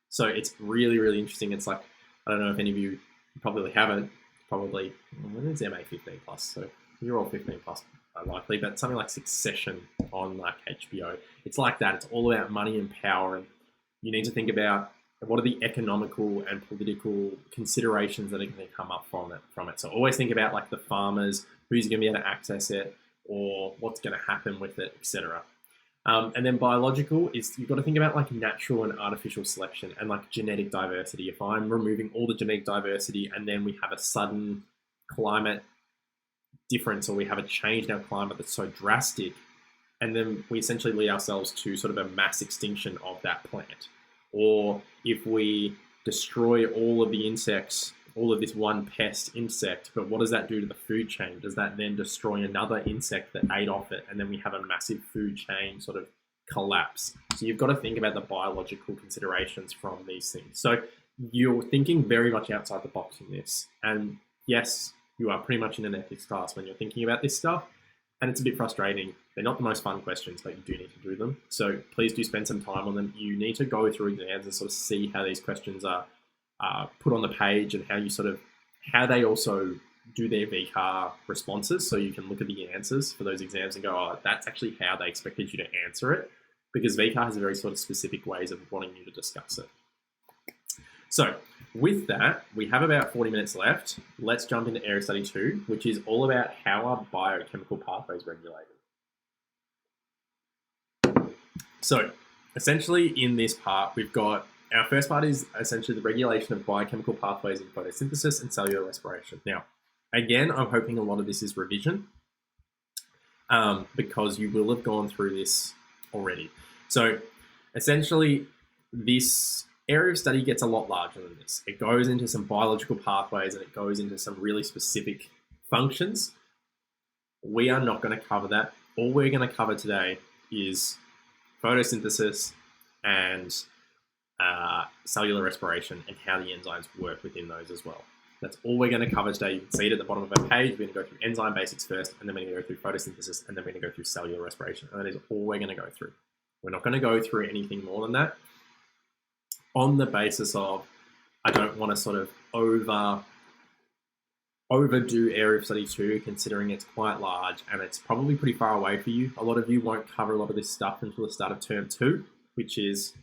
So it's really, really interesting. It's like, I don't know if any of you probably haven't, when is MA 15 plus? So you're all 15 plus likely, but something like Succession on like HBO. It's like that. It's all about money and power, and you need to think about what are the economical and political considerations that are going to come up from it. So always think about like the farmers, who's going to be able to access it, or what's going to happen with it, etc. And then biological is you've got to think about like natural and artificial selection and like genetic diversity. If I'm removing all the genetic diversity and then we have a sudden climate difference, or we have a change in our climate that's so drastic, and then we essentially lead ourselves to sort of a mass extinction of that plant. Or if we destroy all of the insects, all of this one pest insect, but what does that do to the food chain? Does that then destroy another insect that ate off it, and then we have a massive food chain sort of collapse? So you've got to think about the biological considerations from these things. So you're thinking very much outside the box in this. And yes, you are pretty much in an ethics class when you're thinking about this stuff. And it's a bit frustrating. They're not the most fun questions, but you do need to do them. So please do spend some time on them. You need to go through exams and sort of see how these questions are put on the page, and how they also do their VCAR responses. So you can look at the answers for those exams and go, oh, that's actually how they expected you to answer it. because VCAR has a very sort of specific ways of wanting you to discuss it. So with that, we have about 40 minutes left. Let's jump into Area Study 2, which is all about how are biochemical pathways regulated. So essentially in this part, we've got, our first part is essentially the regulation of biochemical pathways in photosynthesis and cellular respiration. Now, again, I'm hoping a lot of this is revision because you will have gone through this already. So essentially this area of study gets a lot larger than this. It goes into some biological pathways and it goes into some really specific functions. We are not going to cover that. All we're going to cover today is photosynthesis and cellular respiration and how the enzymes work within those as well. That's all we're going to cover today. You can see it at the bottom of our page. We're going to go through enzyme basics first, and then we're going to go through photosynthesis, and then we're going to go through cellular respiration. And that is all we're going to go through. We're not going to go through anything more than that on the basis of I don't want to sort of overdo Area of Study 2, considering it's quite large and it's probably pretty far away for you. A lot of you won't cover a lot of this stuff until the start of term 2, which is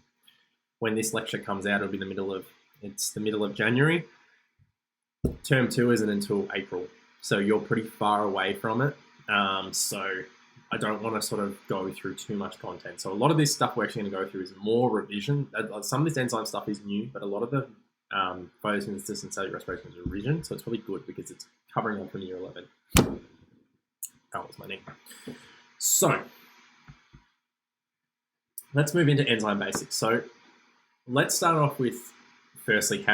when this lecture comes out. It'll be the middle of January. Term 2 isn't until April, so you're pretty far away from it. So I don't want to sort of go through too much content. So a lot of this stuff we're actually going to go through is more revision. Some of this enzyme stuff is new, but a lot of the photosynthesis and cellular respiration is revision. So it's really good because it's covering up from year 11. That was my name. So let's move into enzyme basics. So let's start off with, firstly,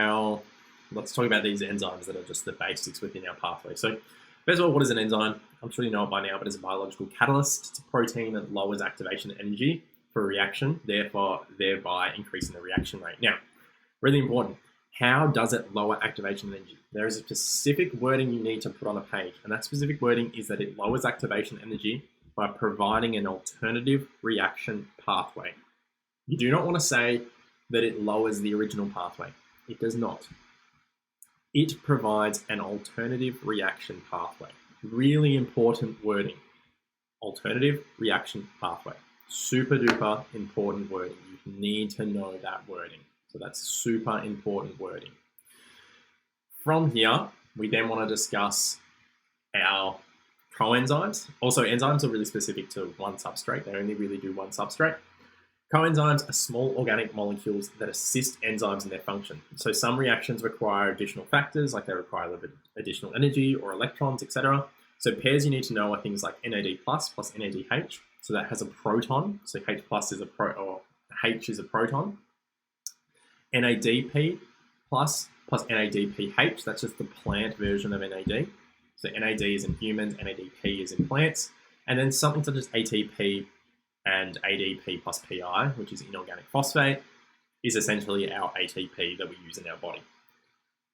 let's talk about these enzymes that are just the basics within our pathway. So first of all, what is an enzyme? I'm sure you know it by now, but it's a biological catalyst. It's a protein that lowers activation energy for a reaction, thereby increasing the reaction rate. Now, really important, how does it lower activation energy? There is a specific wording you need to put on a page, and that specific wording is that it lowers activation energy by providing an alternative reaction pathway. You do not want to say that it lowers the original pathway. It does not. It provides an alternative reaction pathway. Really important wording. Alternative reaction pathway. Super duper important wording. You need to know that wording. So that's super important wording. From here, we then want to discuss our coenzymes. Also, enzymes are really specific to one substrate. They only really do one substrate. Coenzymes are small organic molecules that assist enzymes in their function. So some reactions require additional factors, like they require a little bit additional energy or electrons, etc. So pairs you need to know are things like NAD plus NADH. So that has a proton. So H plus is H is a proton. NADP plus NADPH. That's just the plant version of NAD. So NAD is in humans, NADP is in plants, and then something such as ATP and ADP plus PI, which is inorganic phosphate, is essentially our ATP that we use in our body.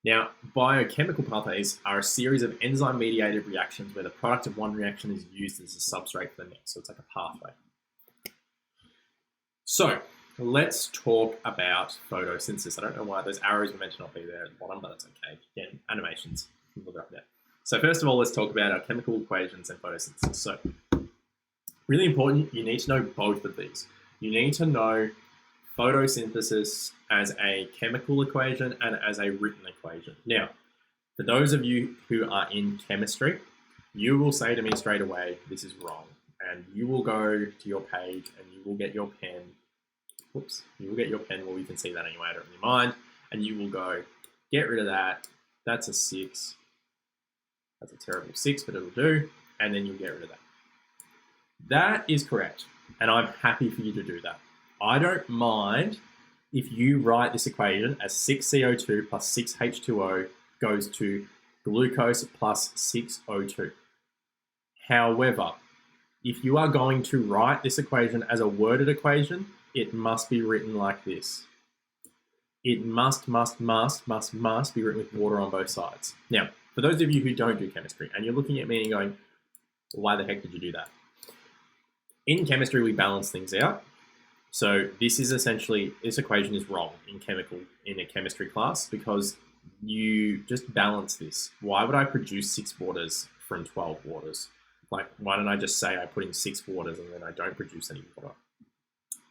Now, biochemical pathways are a series of enzyme-mediated reactions where the product of one reaction is used as a substrate for the next. So it's like a pathway. So let's talk about photosynthesis. I don't know why those arrows were meant to not be there at the bottom, but that's okay. Again, animations, we'll go up there. So first of all, let's talk about our chemical equations and photosynthesis. So really important, you need to know both of these. You need to know photosynthesis as a chemical equation and as a written equation. Now, for those of you who are in chemistry, you will say to me straight away, this is wrong. And you will go to your page and you will get your pen. Whoops, you will get your pen. Well, you can see that anyway, I don't really mind. And you will go, get rid of that. That's a 6. That's a terrible 6, but it'll do. And then you'll get rid of that. That is correct, and I'm happy for you to do that. I don't mind if you write this equation as 6CO2 plus 6H2O goes to glucose plus 6O2. However, if you are going to write this equation as a worded equation, it must be written like this. It must be written with water on both sides. Now, for those of you who don't do chemistry, and you're looking at me and going, why the heck did you do that? In chemistry, we balance things out. So this equation is wrong in a chemistry class because you just balance this. Why would I produce 6 waters from 12 waters? Like, why don't I just say I put in 6 waters and then I don't produce any water?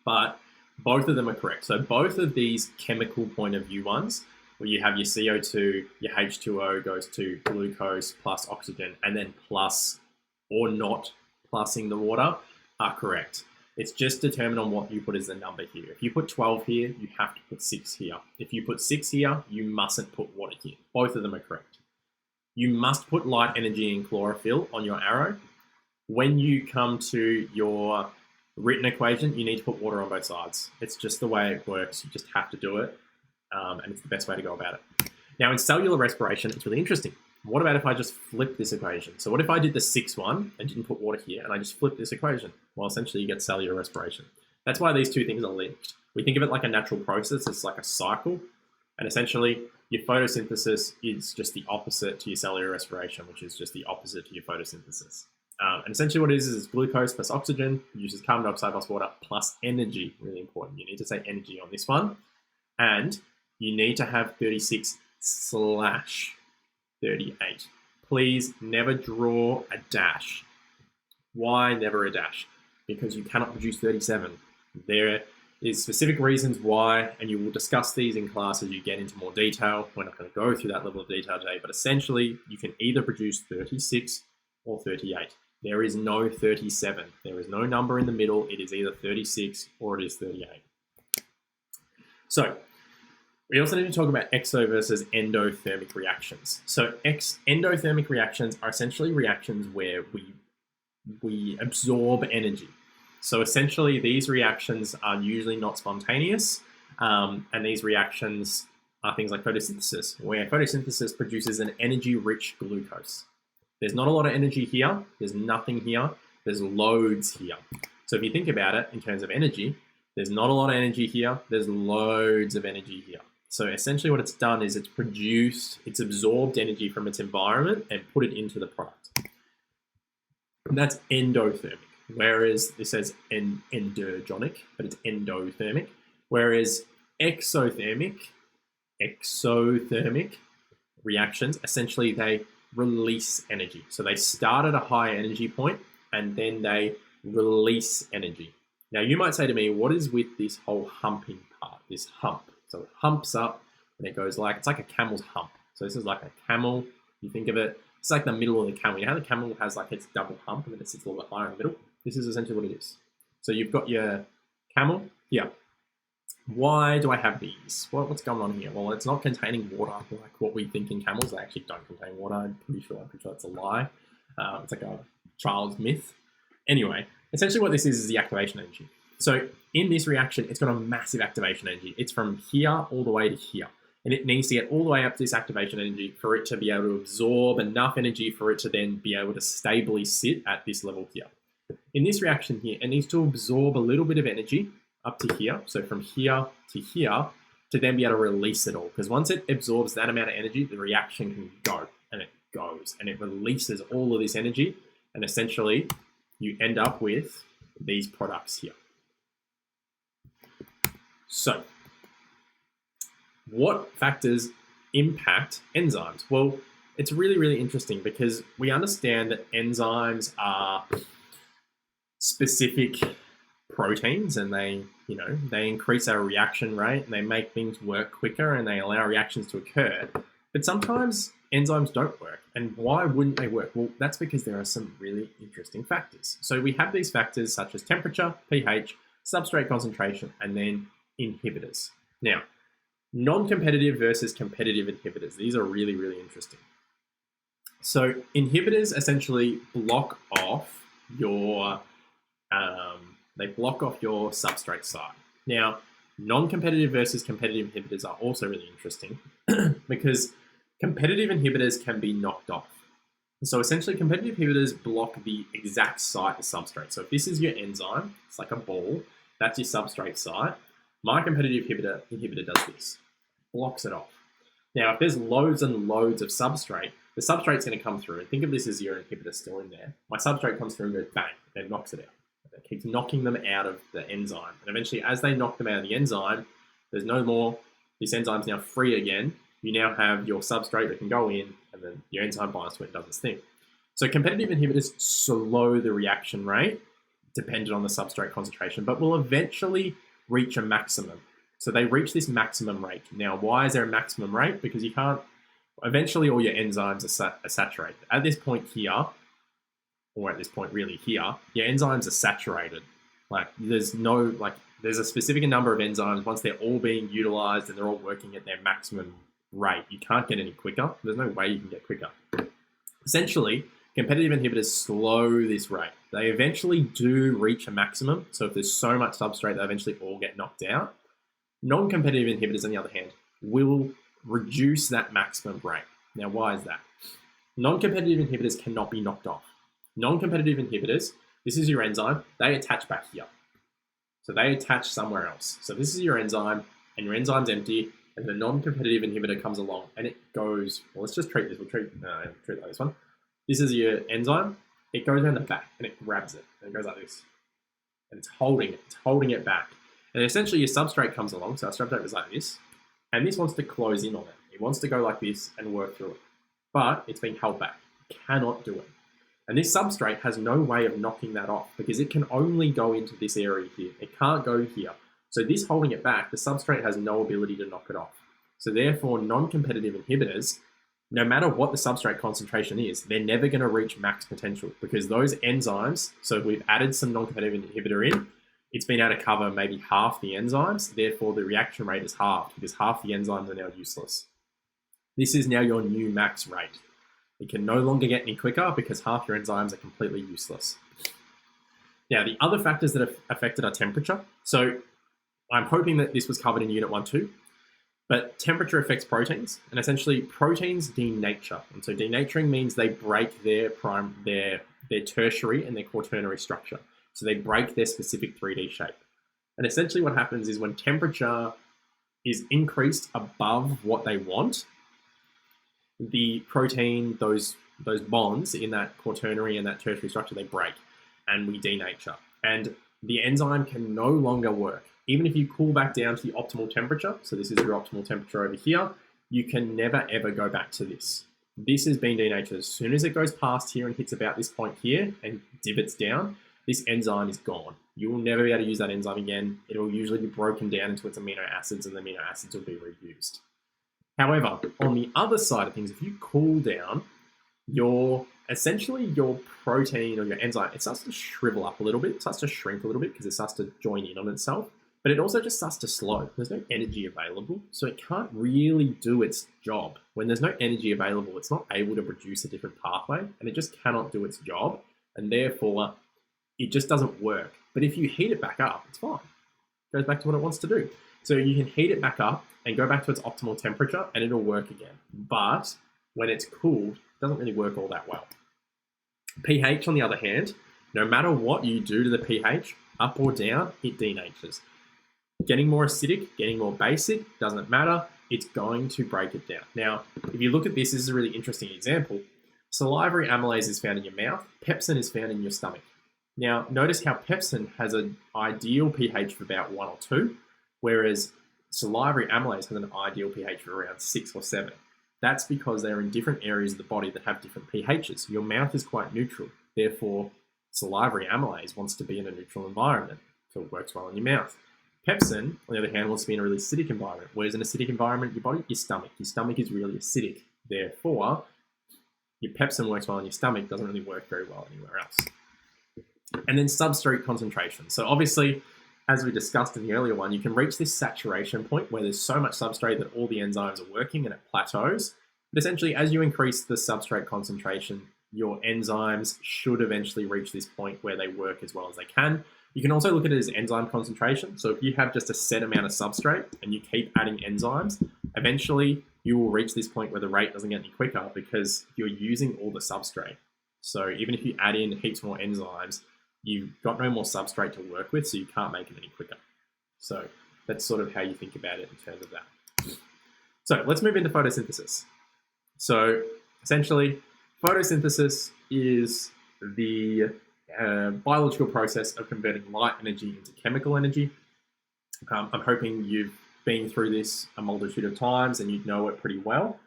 but both of them are correct. So both of these chemical point of view ones, where you have your CO2, your H2O goes to glucose plus oxygen, and then plus or not plussing the water, are correct. It's just determined on what you put as the number here. If you put 12 here, you have to put 6 here. If you put 6 here, you mustn't put water here. Both of them are correct. You must put light energy in chlorophyll on your arrow. When you come to your written equation, you need to put water on both sides. It's just the way it works. You just have to do it, and it's the best way to go about it. Now, in cellular respiration, it's really interesting. What about if I just flip this equation? So what if I did the 6 one and didn't put water here, and I just flip this equation? Well, essentially you get cellular respiration. That's why these two things are linked. We think of it like a natural process. It's like a cycle. And essentially your photosynthesis is just the opposite to your cellular respiration, which is just the opposite to your photosynthesis. And essentially what it is glucose plus oxygen produces carbon dioxide plus water plus energy. Really important. You need to say energy on this one. And you need to have 36/38. Please never draw a dash. Why never a dash? Because you cannot produce 37. There is specific reasons why, and you will discuss these in class as you get into more detail. We're not going to go through that level of detail today, but essentially you can either produce 36 or 38. There is no 37. There is no number in the middle. It is either 36 or it is 38. So we also need to talk about exo versus endothermic reactions. So endothermic reactions are essentially reactions where we absorb energy. So essentially these reactions are usually not spontaneous, and these reactions are things like photosynthesis, where photosynthesis produces an energy-rich glucose. There's not a lot of energy here, there's nothing here, there's loads here. So if you think about it in terms of energy, there's not a lot of energy here, there's loads of energy here. So essentially what it's done is it's absorbed energy from its environment and put it into the product. And that's endothermic, whereas this says endergonic, but it's endothermic. Whereas exothermic reactions, essentially they release energy. So they start at a high energy point and then they release energy. Now you might say to me, what is with this whole humping part, this hump? So it humps up and it goes it's like a camel's hump. So this is like a camel. You think of it, it's like the middle of the camel. You know how the camel has like its double hump and then it sits a little bit higher in the middle? This is essentially what it is. So you've got your camel here. Why do I have these? What's going on here? Well, it's not containing water like what we think in camels. They actually don't contain water. I'm pretty sure that's a lie. It's like a child's myth. Anyway, essentially what this is the activation energy. So in this reaction, it's got a massive activation energy. It's from here all the way to here. And it needs to get all the way up to this activation energy for it to be able to absorb enough energy for it to then be able to stably sit at this level here. In this reaction here, it needs to absorb a little bit of energy up to here. So from here to then be able to release it all. Because once it absorbs that amount of energy, the reaction can go, and it goes, and it releases all of this energy. And essentially, you end up with these products here. So, what factors impact enzymes? Well, it's really, really interesting because we understand that enzymes are specific proteins and they increase our reaction rate and they make things work quicker and they allow reactions to occur. But sometimes enzymes don't work. And why wouldn't they work? Well, that's because there are some really interesting factors. So we have these factors such as temperature, pH, substrate concentration, and then inhibitors. Now, non-competitive versus competitive inhibitors. These are really, really interesting. So inhibitors essentially block off your substrate site. Now, non-competitive versus competitive inhibitors are also really interesting because competitive inhibitors can be knocked off. So essentially competitive inhibitors block the exact site of substrate. So if this is your enzyme, it's like a ball, that's your substrate site. My competitive inhibitor does this, blocks it off. Now, if there's loads and loads of substrate, the substrate's going to come through. And think of this as your inhibitor still in there. My substrate comes through and goes bang, and it knocks it out. It keeps knocking them out of the enzyme. And eventually, as they knock them out of the enzyme, there's no more, this enzyme's now free again. You now have your substrate that can go in, and then your enzyme binds to it and does its thing. So competitive inhibitors slow the reaction rate, dependent on the substrate concentration, but will eventually reach a maximum. So they reach this maximum rate. Now, why is there a maximum rate? Because you can't, eventually all your enzymes are saturated. At this point here, or at this point really here, your enzymes are saturated. Like there's a specific number of enzymes. Once they're all being utilized and they're all working at their maximum rate, you can't get any quicker. There's no way you can get quicker. Essentially, competitive inhibitors slow this rate. They eventually do reach a maximum. So if there's so much substrate, they eventually all get knocked out. Non-competitive inhibitors, on the other hand, will reduce that maximum rate. Now, why is that? Non-competitive inhibitors cannot be knocked off. Non-competitive inhibitors, this is your enzyme, they attach back here. So they attach somewhere else. So this is your enzyme, and your enzyme's empty, and the non-competitive inhibitor comes along, and it goes, well, let's just treat this. We'll treat like this one. This is your enzyme. It goes down the back, and it grabs it, and it goes like this. And it's holding it back. And essentially your substrate comes along, so our substrate was like this, and this wants to close in on it. It wants to go like this and work through it. But it's being held back. It cannot do it. And this substrate has no way of knocking that off because it can only go into this area here. It can't go here. So this holding it back, the substrate has no ability to knock it off. So therefore, non-competitive inhibitors, no matter what the substrate concentration is, they're never going to reach max potential because those enzymes, so we've added some non-competitive inhibitor in, it's been able to cover maybe half the enzymes, therefore the reaction rate is halved because half the enzymes are now useless. This is now your new max rate. It can no longer get any quicker because half your enzymes are completely useless. Now, the other factors that have affected are temperature. So I'm hoping that this was covered in Unit 1 too, but temperature affects proteins, and essentially proteins denature. And so denaturing means they break their tertiary and their quaternary structure. So they break their specific 3D shape. And essentially what happens is when temperature is increased above what they want, the protein, those bonds in that quaternary and that tertiary structure, they break and we denature. And the enzyme can no longer work. Even if you cool back down to the optimal temperature, so this is your optimal temperature over here, you can never ever go back to this. This has been denatured. As soon as it goes past here and hits about this point here and divots down, this enzyme is gone. You will never be able to use that enzyme again. It will usually be broken down into its amino acids and the amino acids will be reused. However, on the other side of things, if you cool down, essentially your protein or your enzyme, it starts to shrivel up a little bit, it starts to shrink a little bit because it starts to join in on itself, but it also just starts to slow. There's no energy available, so it can't really do its job. When there's no energy available, it's not able to produce a different pathway, and it just cannot do its job, and therefore it just doesn't work. But if you heat it back up, it's fine. It goes back to what it wants to do. So you can heat it back up and go back to its optimal temperature and it'll work again. But when it's cooled, it doesn't really work all that well. pH, on the other hand, no matter what you do to the pH, up or down, it denatures. Getting more acidic, getting more basic, doesn't matter. It's going to break it down. Now, if you look at this is a really interesting example. Salivary amylase is found in your mouth. Pepsin is found in your stomach. Now, notice how pepsin has an ideal pH of about 1 or 2, whereas salivary amylase has an ideal pH of around 6 or 7. That's because they're in different areas of the body that have different pHs. Your mouth is quite neutral. Therefore, salivary amylase wants to be in a neutral environment, so it works well in your mouth. Pepsin, on the other hand, wants to be in a really acidic environment. Where's an acidic environment in your body? Your stomach. Your stomach is really acidic. Therefore, your pepsin works well in your stomach, doesn't really work very well anywhere else. And then substrate concentration. So obviously, as we discussed in the earlier one, you can reach this saturation point where there's so much substrate that all the enzymes are working and it plateaus. But essentially, as you increase the substrate concentration, your enzymes should eventually reach this point where they work as well as they can. You can also look at it as enzyme concentration. So if you have just a set amount of substrate and you keep adding enzymes, eventually you will reach this point where the rate doesn't get any quicker because you're using all the substrate. So even if you add in heaps more enzymes, you've got no more substrate to work with, so you can't make it any quicker. So that's sort of how you think about it in terms of that. So let's move into photosynthesis. So essentially, photosynthesis is the biological process of converting light energy into chemical energy. I'm hoping you've been through this a multitude of times and you know it pretty well.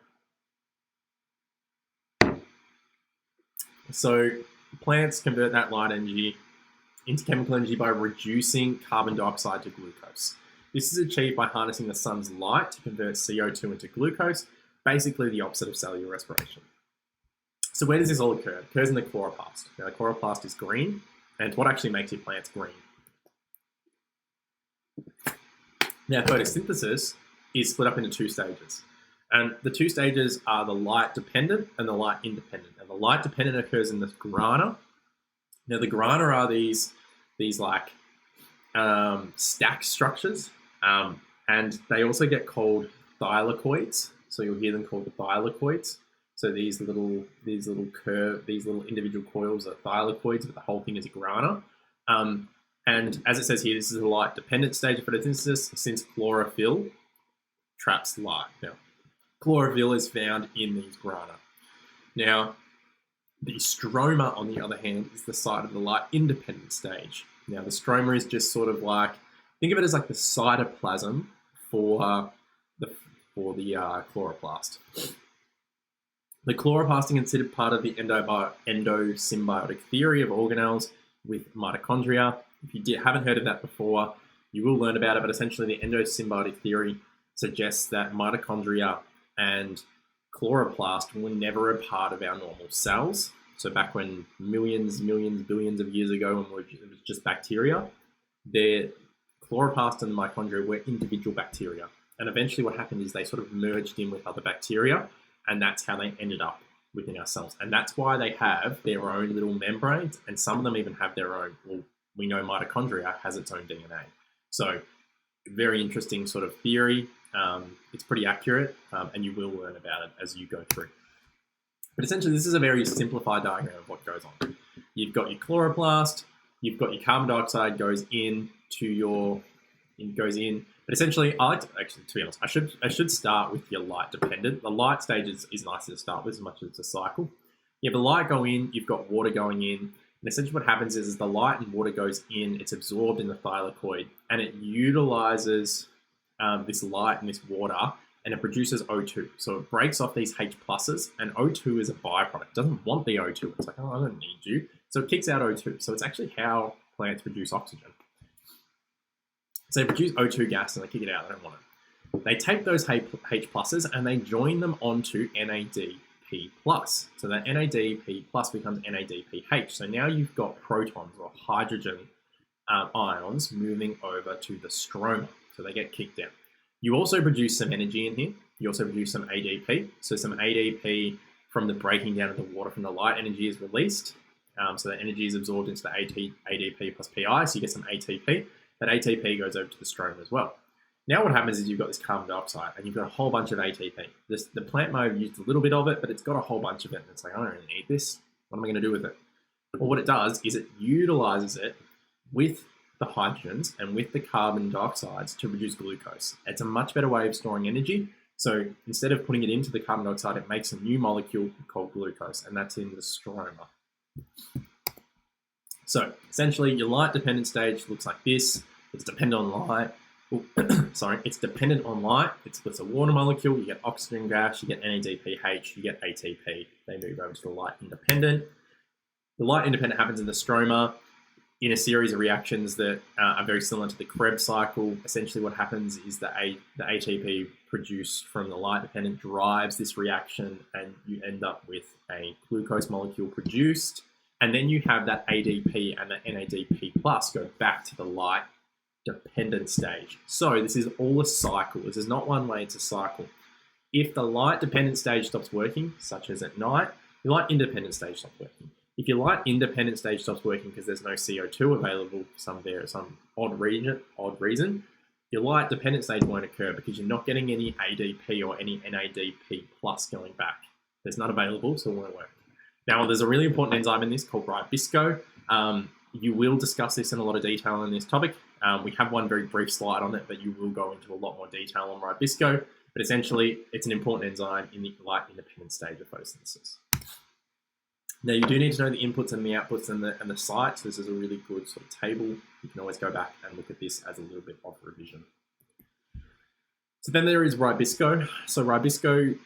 So plants convert that light energy into chemical energy by reducing carbon dioxide to glucose. This is achieved by harnessing the sun's light to convert CO2 into glucose, basically the opposite of cellular respiration. So where does this all occur? It occurs in the chloroplast. Now the chloroplast is green, and it's what actually makes your plants green. Now photosynthesis is split up into two stages. And the two stages are the light dependent and the light independent. And the light dependent occurs in the grana. Now the grana are these like stack structures, and they also get called thylakoids. So you'll hear them called the thylakoids. So these little individual coils are thylakoids, but the whole thing is a grana. And as it says here, this is a light dependent stage of photosynthesis since chlorophyll traps light. Now, chlorophyll is found in these grana. Now, the stroma, on the other hand, is the site of the light independent stage. Now, the stroma is just sort of like, think of it as like the cytoplasm for the chloroplast. The chloroplast is considered part of the endosymbiotic theory of organelles with mitochondria. If you haven't heard of that before, you will learn about it, but essentially the endosymbiotic theory suggests that mitochondria and chloroplast were never a part of our normal cells. So back when millions, billions of years ago, when it was just bacteria, the chloroplast and the mitochondria were individual bacteria. And eventually what happened is they sort of merged in with other bacteria, and that's how they ended up within our cells. And that's why they have their own little membranes, and some of them even have their own, well, we know mitochondria has its own DNA. So very interesting sort of theory. It's pretty accurate, and you will learn about it as you go through. But essentially, this is a very simplified diagram of what goes on. You've got your chloroplast, you've got your carbon dioxide goes in. But essentially, to be honest, I should start with your light dependent. The light stage is nicer to start with as much as it's a cycle. You have the light go in, you've got water going in, and essentially what happens is the light and water goes in, it's absorbed in the thylakoid, and it utilizes this light and this water, and it produces O2. So it breaks off these H pluses, and O2 is a byproduct. It doesn't want the O2. It's like, oh, I don't need you. So it kicks out O2. So it's actually how plants produce oxygen. So they produce O2 gas and they kick it out. They don't want it. They take those H pluses and they join them onto NADP+. So that NADP+ becomes NADPH. So now you've got protons or hydrogen ions moving over to the stroma. So they get kicked out. You also produce some energy in here. You also produce some ADP. So some ADP from the breaking down of the water from the light energy is released. So that energy is absorbed into the ADP plus PI. So you get some ATP. That ATP goes over to the stroma as well. Now what happens is you've got this carbon dioxide and you've got a whole bunch of ATP. The plant might have used a little bit of it, but it's got a whole bunch of it. And it's like, I don't really need this. What am I going to do with it? Well, what it does is it utilizes it with the hydrogens and with the carbon dioxides to produce glucose. It's a much better way of storing energy. So instead of putting it into the carbon dioxide, it makes a new molecule called glucose, and that's in the stroma. So essentially your light dependent stage looks like this. It's dependent on light. It's dependent on light. It splits a water molecule. You get oxygen gas, you get NADPH, you get ATP. They move over to the light independent. The light independent happens in the stroma in a series of reactions that are very similar to the Krebs cycle. Essentially what happens is the ATP produced from the light dependent drives this reaction, and you end up with a glucose molecule produced. And then you have that ADP and the NADP+ go back to the light dependent stage. So this is all a cycle. This is not one way, it's a cycle. If the light dependent stage stops working, such as at night, the light independent stage stops working. If your light independent stage stops working because there's no CO2 available for some odd reason, your light dependent stage won't occur because you're not getting any ADP or any NADP+ going back. It's not available, so it won't work. Now, there's a really important enzyme in this called ribisco. You will discuss this in a lot of detail in this topic. We have one very brief slide on it, but you will go into a lot more detail on ribisco. But essentially, it's an important enzyme in the light independent stage of photosynthesis. Now, you do need to know the inputs and the outputs and the sites. This is a really good sort of table. You can always go back and look at this as a little bit of revision. So then there is ribisco. So ribisco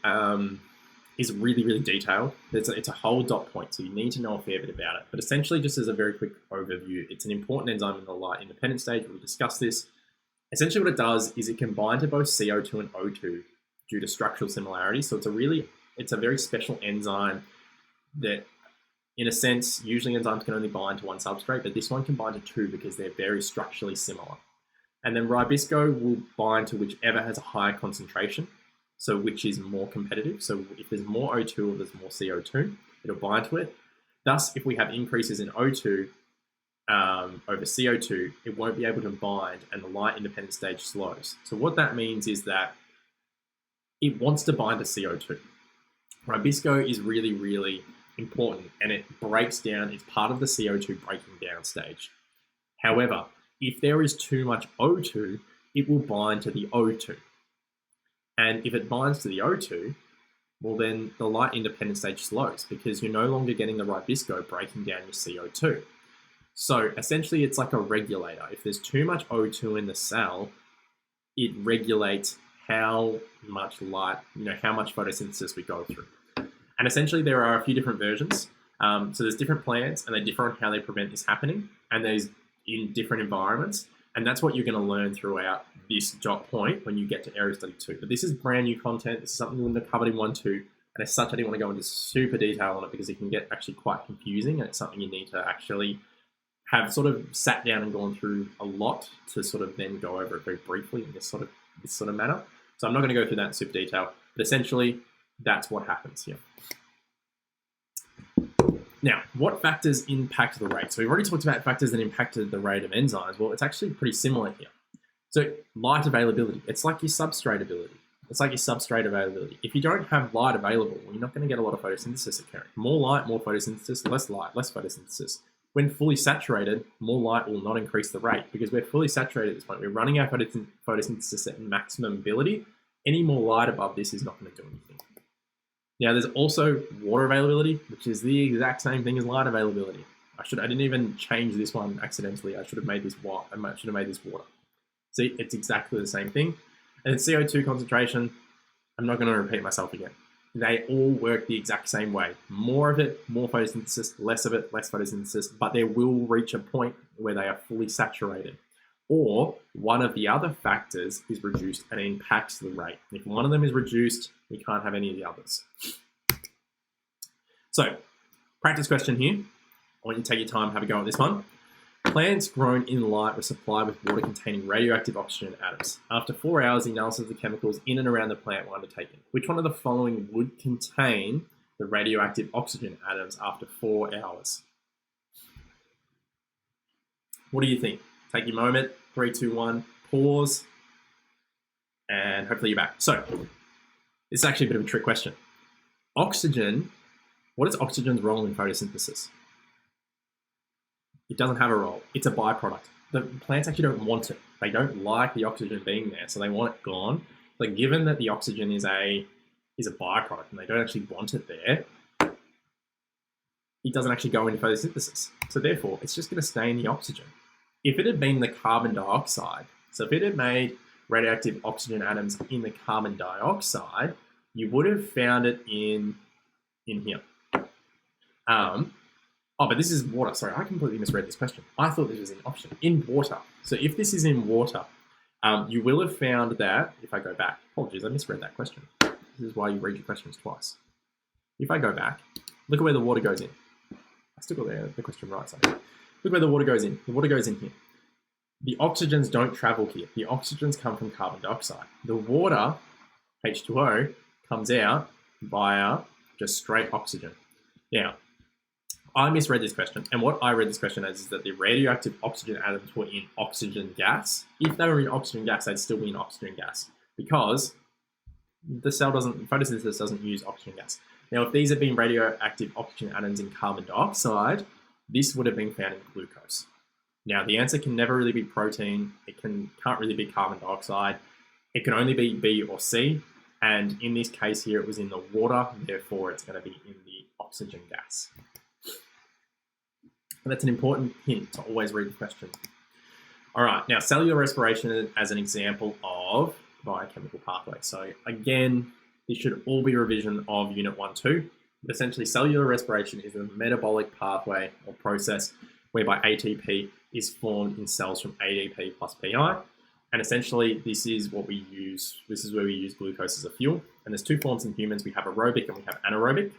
is really, really detailed. It's a whole dot point, so you need to know a fair bit about it. But essentially, just as a very quick overview, it's an important enzyme in the light independent stage. We'll discuss this. Essentially what it does is it can bind to both CO2 and O2 due to structural similarities. So it's a very special enzyme that, in a sense, usually enzymes can only bind to one substrate, but this one can bind to two because they're very structurally similar. And then ribisco will bind to whichever has a higher concentration, so which is more competitive. So if there's more O2 or there's more CO2, it'll bind to it. Thus, if we have increases in O2 over CO2, it won't be able to bind and the light independent stage slows. So what that means is that it wants to bind to CO2. Ribisco is really, really important, and it breaks down, it's part of the CO2 breaking down stage. However, if there is too much O2, it will bind to the O2. And if it binds to the O2, well then the light independent stage slows because you're no longer getting the ribisco breaking down your CO2. So essentially it's like a regulator. If there's too much O2 in the cell, it regulates how much light, how much photosynthesis we go through. And essentially there are a few different versions. So there's different plants and they differ on how they prevent this happening, and there's in different environments. And that's what you're going to learn throughout this dot point when you get to Area Study 2. But this is brand new content. This is something we wouldn't have covered in 1, 2. And as such, I didn't want to go into super detail on it because it can get actually quite confusing, and it's something you need to actually have sort of sat down and gone through a lot to sort of then go over it very briefly in this sort of manner. So I'm not going to go through that in super detail, but essentially that's what happens here. Now, what factors impact the rate? So we've already talked about factors that impacted the rate of enzymes. Well, it's actually pretty similar here. So light availability, it's like your substrate ability. It's like your substrate availability. If you don't have light available, well, you're not going to get a lot of photosynthesis occurring. More light, more photosynthesis, less light, less photosynthesis. When fully saturated, more light will not increase the rate because we're fully saturated at this point. We're running our photosynthesis at maximum ability. Any more light above this is not going to do anything. Now, there's also water availability, which is the exact same thing as light availability. I didn't even change this one accidentally. I should have made this water. See, it's exactly the same thing. And then CO2 concentration, I'm not going to repeat myself again. They all work the exact same way. More of it, more photosynthesis, less of it, less photosynthesis, but they will reach a point where they are fully saturated. Or one of the other factors is reduced and it impacts the rate. If one of them is reduced, we can't have any of the others. So, practice question here. I want you to take your time, have a go at this one. Plants grown in light were supplied with water containing radioactive oxygen atoms. After 4 hours, the analysis of the chemicals in and around the plant were undertaken. Which one of the following would contain the radioactive oxygen atoms after 4 hours? What do you think? Take your moment, 3, 2, 1, pause, and hopefully you're back. So, this is actually a bit of a trick question. Oxygen, what is oxygen's role in photosynthesis? It doesn't have a role. It's a byproduct. The plants actually don't want it. They don't like the oxygen being there, so they want it gone. But given that the oxygen is a byproduct and they don't actually want it there, it doesn't actually go into photosynthesis. So therefore, it's just going to stay in the oxygen. If it had been the carbon dioxide, so if it had made radioactive oxygen atoms in the carbon dioxide, you would have found it in here. But this is water. Sorry, I completely misread this question. I thought this was in option. In water. So if this is in water, you will have found that, if I go back, apologies, I misread that question. This is why you read your questions twice. If I go back, look at where the water goes in. I still got the question right side. Look where the water goes in. The water goes in here. The oxygens don't travel here. The oxygens come from carbon dioxide. The water, H2O, comes out via just straight oxygen. Now, I misread this question, and what I read this question as is that the radioactive oxygen atoms were in oxygen gas. If they were in oxygen gas, they'd still be in oxygen gas because the cell photosynthesis doesn't use oxygen gas. Now, if these had been radioactive oxygen atoms in carbon dioxide, this would have been found in glucose. Now, the answer can never really be protein. It can't really be carbon dioxide. It can only be B or C. And in this case here, it was in the water. Therefore, it's going to be in the oxygen gas. And that's an important hint to always read the question. All right, now cellular respiration as an example of biochemical pathway. So again, this should all be a revision of Unit 1-2. Essentially, cellular respiration is a metabolic pathway or process whereby ATP is formed in cells from ADP plus PI. And essentially, this is what we use. This is where we use glucose as a fuel. And there's two forms in humans. We have aerobic and we have anaerobic.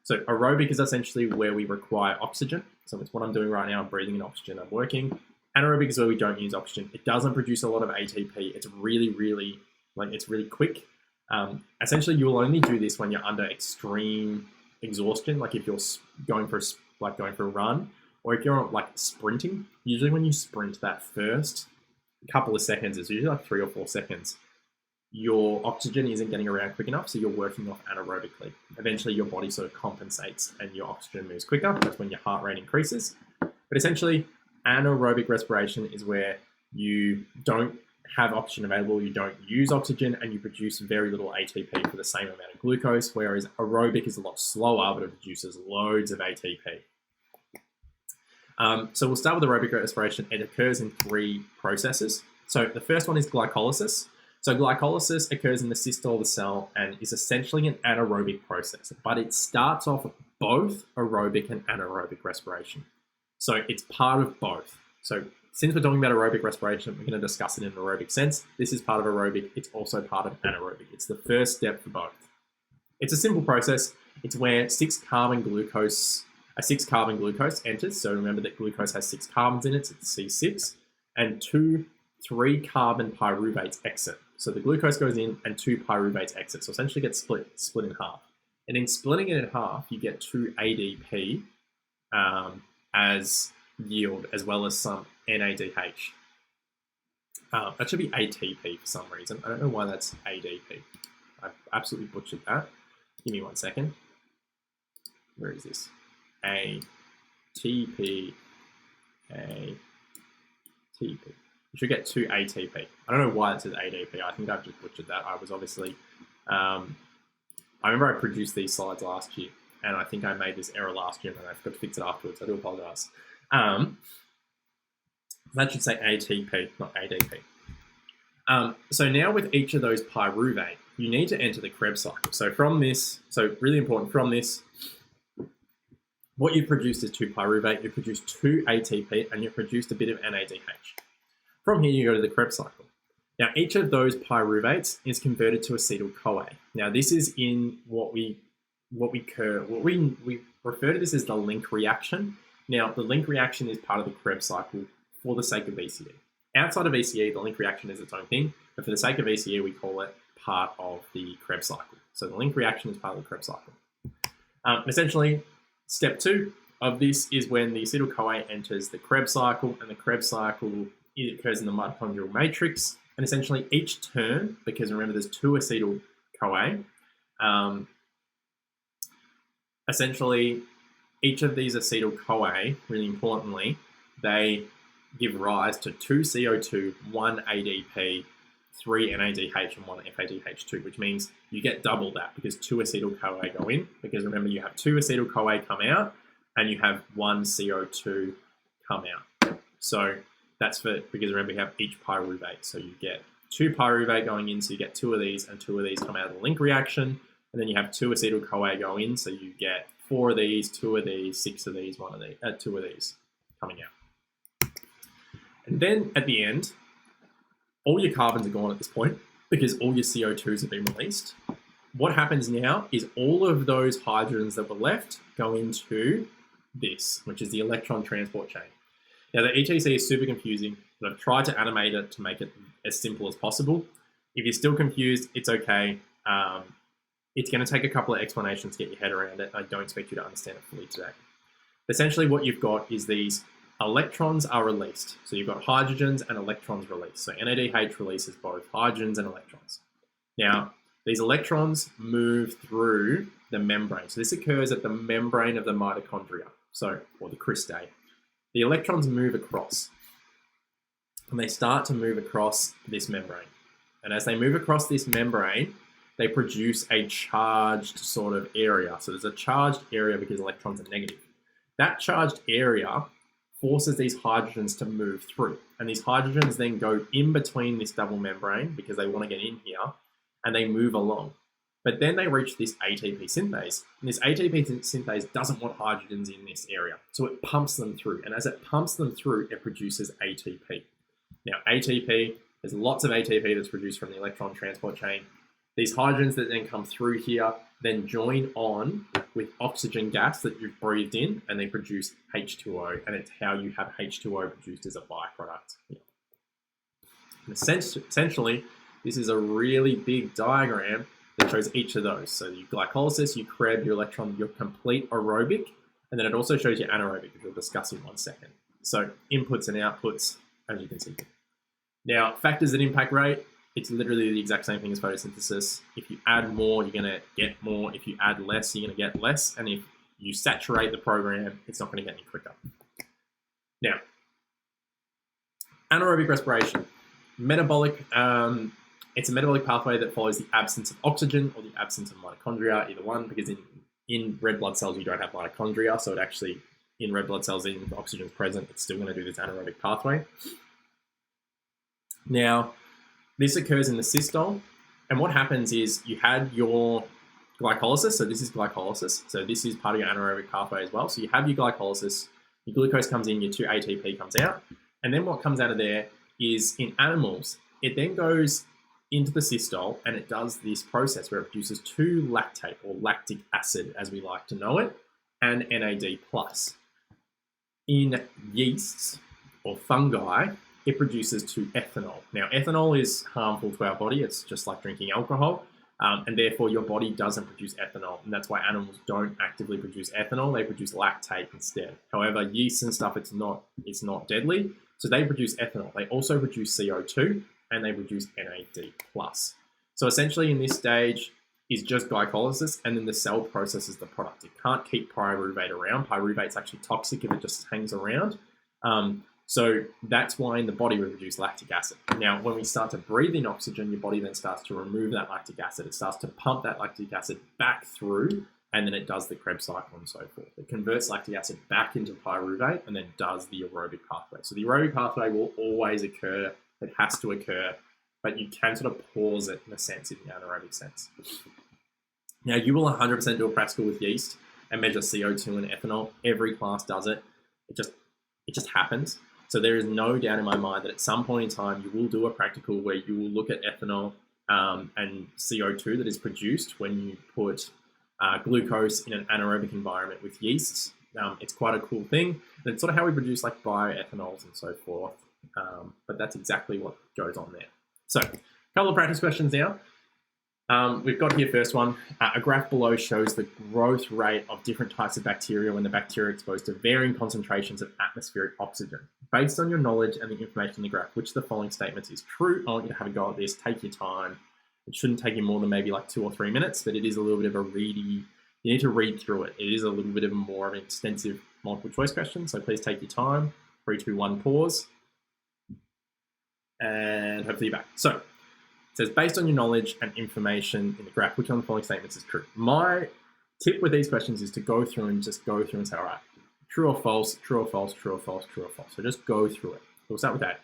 So aerobic is essentially where we require oxygen. So it's what I'm doing right now. I'm breathing in oxygen. I'm working. Anaerobic is where we don't use oxygen. It doesn't produce a lot of ATP. It's really quick. Essentially, you will only do this when you're under extreme exhaustion, like if you're going for a run, or if you're like sprinting. Usually, when you sprint, that first couple of seconds, it's usually like 3 or 4 seconds, your oxygen isn't getting around quick enough, so you're working off anaerobically. Eventually, your body sort of compensates and your oxygen moves quicker. That's when your heart rate increases. But essentially, anaerobic respiration is where you don't have oxygen available, you don't use oxygen, and you produce very little ATP for the same amount of glucose, whereas aerobic is a lot slower, but it produces loads of ATP. So we'll start with aerobic respiration. It occurs in 3 processes. So the first one is glycolysis. So glycolysis occurs in the systole of the cell and is essentially an anaerobic process, but it starts off both aerobic and anaerobic respiration. So it's part of both. So since we're talking about aerobic respiration, we're going to discuss it in an aerobic sense. This is part of aerobic. It's also part of anaerobic. It's the first step for both. It's a simple process. It's where 6-carbon glucose enters. So remember that glucose has 6 carbons in it, so it's C6, and 2 3-carbon pyruvates exit. So the glucose goes in and 2 pyruvates exit. So essentially gets split in half. And in splitting it in half, you get 2 ADP as yield, as well as some NADH. That should be ATP for some reason. I don't know why that's ADP. I've absolutely butchered that. Give me 1 second. Where is this? ATP. ATP. You should get 2 ATP. I don't know why it says ADP. I think I've just butchered that. I was obviously... I remember I produced these slides last year, and I think I made this error last year, and I forgot to fix it afterwards. I do apologize. That should say ATP, not ADP. So now with each of those pyruvate, you need to enter the Krebs cycle. So from this, so really important, from this, what you've produced is 2 pyruvate, you've produced 2 ATP, and you've produced a bit of NADH. From here, you go to the Krebs cycle. Now, each of those pyruvates is converted to acetyl-CoA. Now, this is in what we refer to this as the link reaction. Now, the link reaction is part of the Krebs cycle for the sake of VCE. Outside of VCE, the link reaction is its own thing, but for the sake of VCE, we call it part of the Krebs cycle. So the link reaction is part of the Krebs cycle. Essentially, step 2 of this is when the acetyl-CoA enters the Krebs cycle, and the Krebs cycle occurs in the mitochondrial matrix. And essentially each turn, because remember there's 2 acetyl-CoA, essentially each of these acetyl-CoA, really importantly, they give rise to 2 CO2, 1 ADP, 3 NADH, and 1 FADH2, which means you get double that because 2 acetyl-CoA go in, because remember you have 2 acetyl-CoA come out and you have 1 CO2 come out. So that's because remember you have each pyruvate. So you get 2 pyruvate going in, so you get 2 of these, and 2 of these come out of the link reaction. And then you have 2 acetyl-CoA go in, so you get 4 of these, 2 of these, 6 of these, 1 of these, 2 of these coming out. And then at the end, all your carbons are gone at this point because all your CO2s have been released. What happens now is all of those hydrogens that were left go into this, which is the electron transport chain. Now, the ETC is super confusing, but I've tried to animate it to make it as simple as possible. If you're still confused, it's okay. It's going to take a couple of explanations to get your head around it. I don't expect you to understand it fully today. Essentially, what you've got is these electrons are released. So you've got hydrogens and electrons released. So NADH releases both hydrogens and electrons. Now, these electrons move through the membrane. So this occurs at the membrane of the mitochondria, or the cristae. The electrons move across, and they start to move across this membrane. And as they move across this membrane, they produce a charged sort of area. So there's a charged area because electrons are negative. That charged area forces these hydrogens to move through. And these hydrogens then go in between this double membrane because they want to get in here, and they move along. But then they reach this ATP synthase. And this ATP synthase doesn't want hydrogens in this area. So it pumps them through. And as it pumps them through, it produces ATP. Now, ATP, there's lots of ATP that's produced from the electron transport chain. These hydrogens that then come through here then join on with oxygen gas that you've breathed in, and they produce H2O. And it's how you have H2O produced as a byproduct. And essentially, this is a really big diagram that shows each of those. So your glycolysis, your Krebs, your electron, your complete aerobic, and then it also shows you anaerobic, which we'll discuss in 1 second. So inputs and outputs, as you can see. Now, factors that impact rate, it's literally the exact same thing as photosynthesis. If you add more, you're gonna get more. If you add less, you're gonna get less. And if you saturate the program, it's not gonna get any quicker. Now, anaerobic respiration. Metabolic, it's a metabolic pathway that follows the absence of oxygen or the absence of mitochondria, either one, because in red blood cells, you don't have mitochondria. So it actually, in red blood cells, even if oxygen is present, it's still going to do this anaerobic pathway. Now, this occurs in the systole. And what happens is you had your glycolysis. So this is glycolysis. So this is part of your anaerobic pathway as well. So you have your glycolysis, your glucose comes in, your 2 ATP comes out. And then what comes out of there is in animals, it then goes into the systole and it does this process where it produces 2 lactate or lactic acid, as we like to know it, and NAD+. In yeasts or fungi, it produces 2 ethanol. Now, ethanol is harmful to our body. It's just like drinking alcohol, and therefore your body doesn't produce ethanol, and that's why animals don't actively produce ethanol. They produce lactate instead. However, yeast and stuff, it's not deadly, so they produce ethanol. They also produce CO2, and they produce NAD+. So essentially in this stage is just glycolysis, and then the cell processes the product. It can't keep pyruvate around. Pyruvate's actually toxic if it just hangs around. So that's why in the body we produce lactic acid. Now, when we start to breathe in oxygen, your body then starts to remove that lactic acid. It starts to pump that lactic acid back through, and then it does the Krebs cycle and so forth. It converts lactic acid back into pyruvate and then does the aerobic pathway. So the aerobic pathway will always occur. It has to occur, but you can sort of pause it in a sense, in the anaerobic sense. Now, you will 100% do a practical with yeast and measure CO2 and ethanol. Every class does it. It just happens. So there is no doubt in my mind that at some point in time, you will do a practical where you will look at ethanol and CO2 that is produced when you put glucose in an anaerobic environment with yeasts. It's quite a cool thing. And it's sort of how we produce like bioethanols and so forth. But that's exactly what goes on there. So a couple of practice questions now. We've got here first one. A graph below shows the growth rate of different types of bacteria when the bacteria are exposed to varying concentrations of atmospheric oxygen. Based on your knowledge and the information in the graph, which of the following statements is true? I want you to have a go at this. Take your time. It shouldn't take you more than maybe like 2 or 3 minutes, but it is a little bit of a ready. You need to read through it. It is a little bit of more of an extensive multiple choice question. So please take your time. 3, 2, 1, pause. And hopefully you're back. So it says, based on your knowledge and information in the graph, which one of the following statements is true? My tip with these questions is to go through and say, all right, true or false, true or false, true or false, true or false. So just go through it. We'll start with that.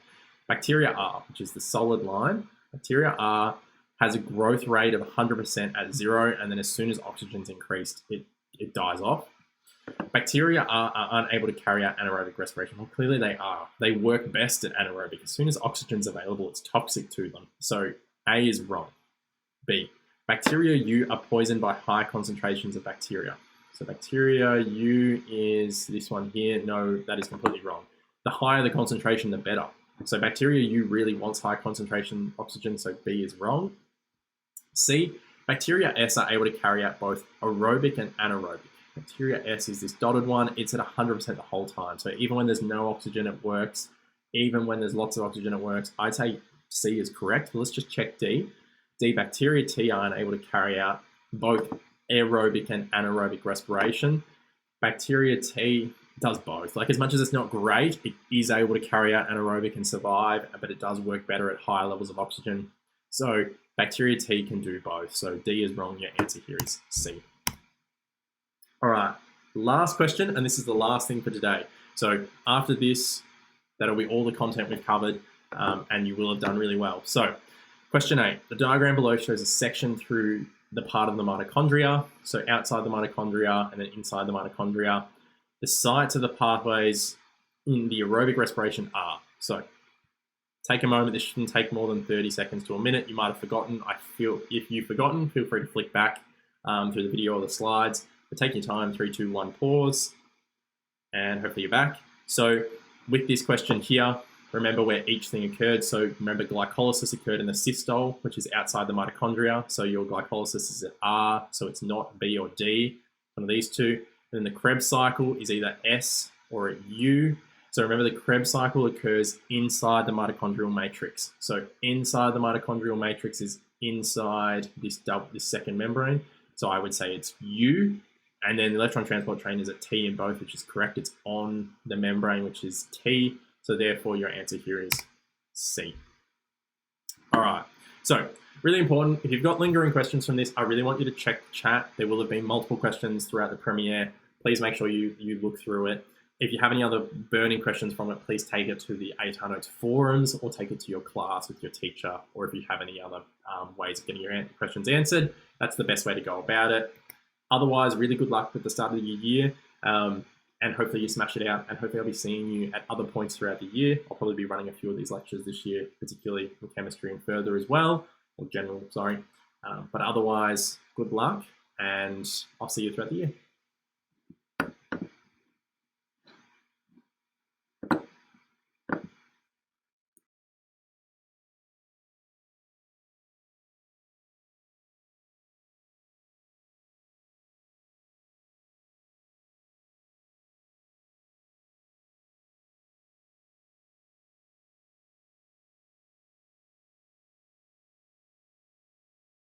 Bacteria R, which is the solid line. Bacteria R has a growth rate of 100% at 0, and then as soon as oxygen's increased, it dies off. Bacteria are unable to carry out anaerobic respiration. Well, clearly they are. They work best at anaerobic. As soon as oxygen's available, it's toxic to them. So A is wrong. B, bacteria U are poisoned by high concentrations of bacteria. So bacteria U is this one here. No, that is completely wrong. The higher the concentration, the better. So bacteria U really wants high concentration oxygen, so B is wrong. C, bacteria S are able to carry out both aerobic and anaerobic. Bacteria S is this dotted one. It's at 100% the whole time. So even when there's no oxygen, it works. Even when there's lots of oxygen, it works. I'd say C is correct. Let's just check D. D, bacteria T are unable to carry out both aerobic and anaerobic respiration. Bacteria T does both. Like, as much as it's not great, it is able to carry out anaerobic and survive, but it does work better at higher levels of oxygen. So bacteria T can do both. So D is wrong. Your answer here is C. All right, last question, and this is the last thing for today. So after this, that'll be all the content we've covered, and you will have done really well. So question 8, the diagram below shows a section through the part of the mitochondria, so outside the mitochondria and then inside the mitochondria. The sites of the pathways in the aerobic respiration are. So take a moment. This shouldn't take more than 30 seconds to a minute. You might have forgotten. If you've forgotten, feel free to flick back through the video or the slides. But take your time, 3, 2, 1, pause, and hopefully you're back. So with this question here, remember where each thing occurred. So remember glycolysis occurred in the systole, which is outside the mitochondria. So your glycolysis is at R, so it's not B or D, one of these two. And then the Krebs cycle is either S or at U. So remember the Krebs cycle occurs inside the mitochondrial matrix. So inside the mitochondrial matrix is inside this second membrane. So I would say it's U. And then the electron transport train is at T in both, which is correct. It's on the membrane, which is T. So therefore your answer here is C. All right, so really important. If you've got lingering questions from this, I really want you to check the chat. There will have been multiple questions throughout the premiere. Please make sure you look through it. If you have any other burning questions from it, please take it to the ATAR Notes forums or take it to your class with your teacher, or if you have any other ways of getting your questions answered, that's the best way to go about it. Otherwise, really good luck with the start of your year. And hopefully you smash it out, and hopefully I'll be seeing you at other points throughout the year. I'll probably be running a few of these lectures this year, particularly in chemistry and further as well, or general, sorry. But otherwise, good luck, and I'll see you throughout the year.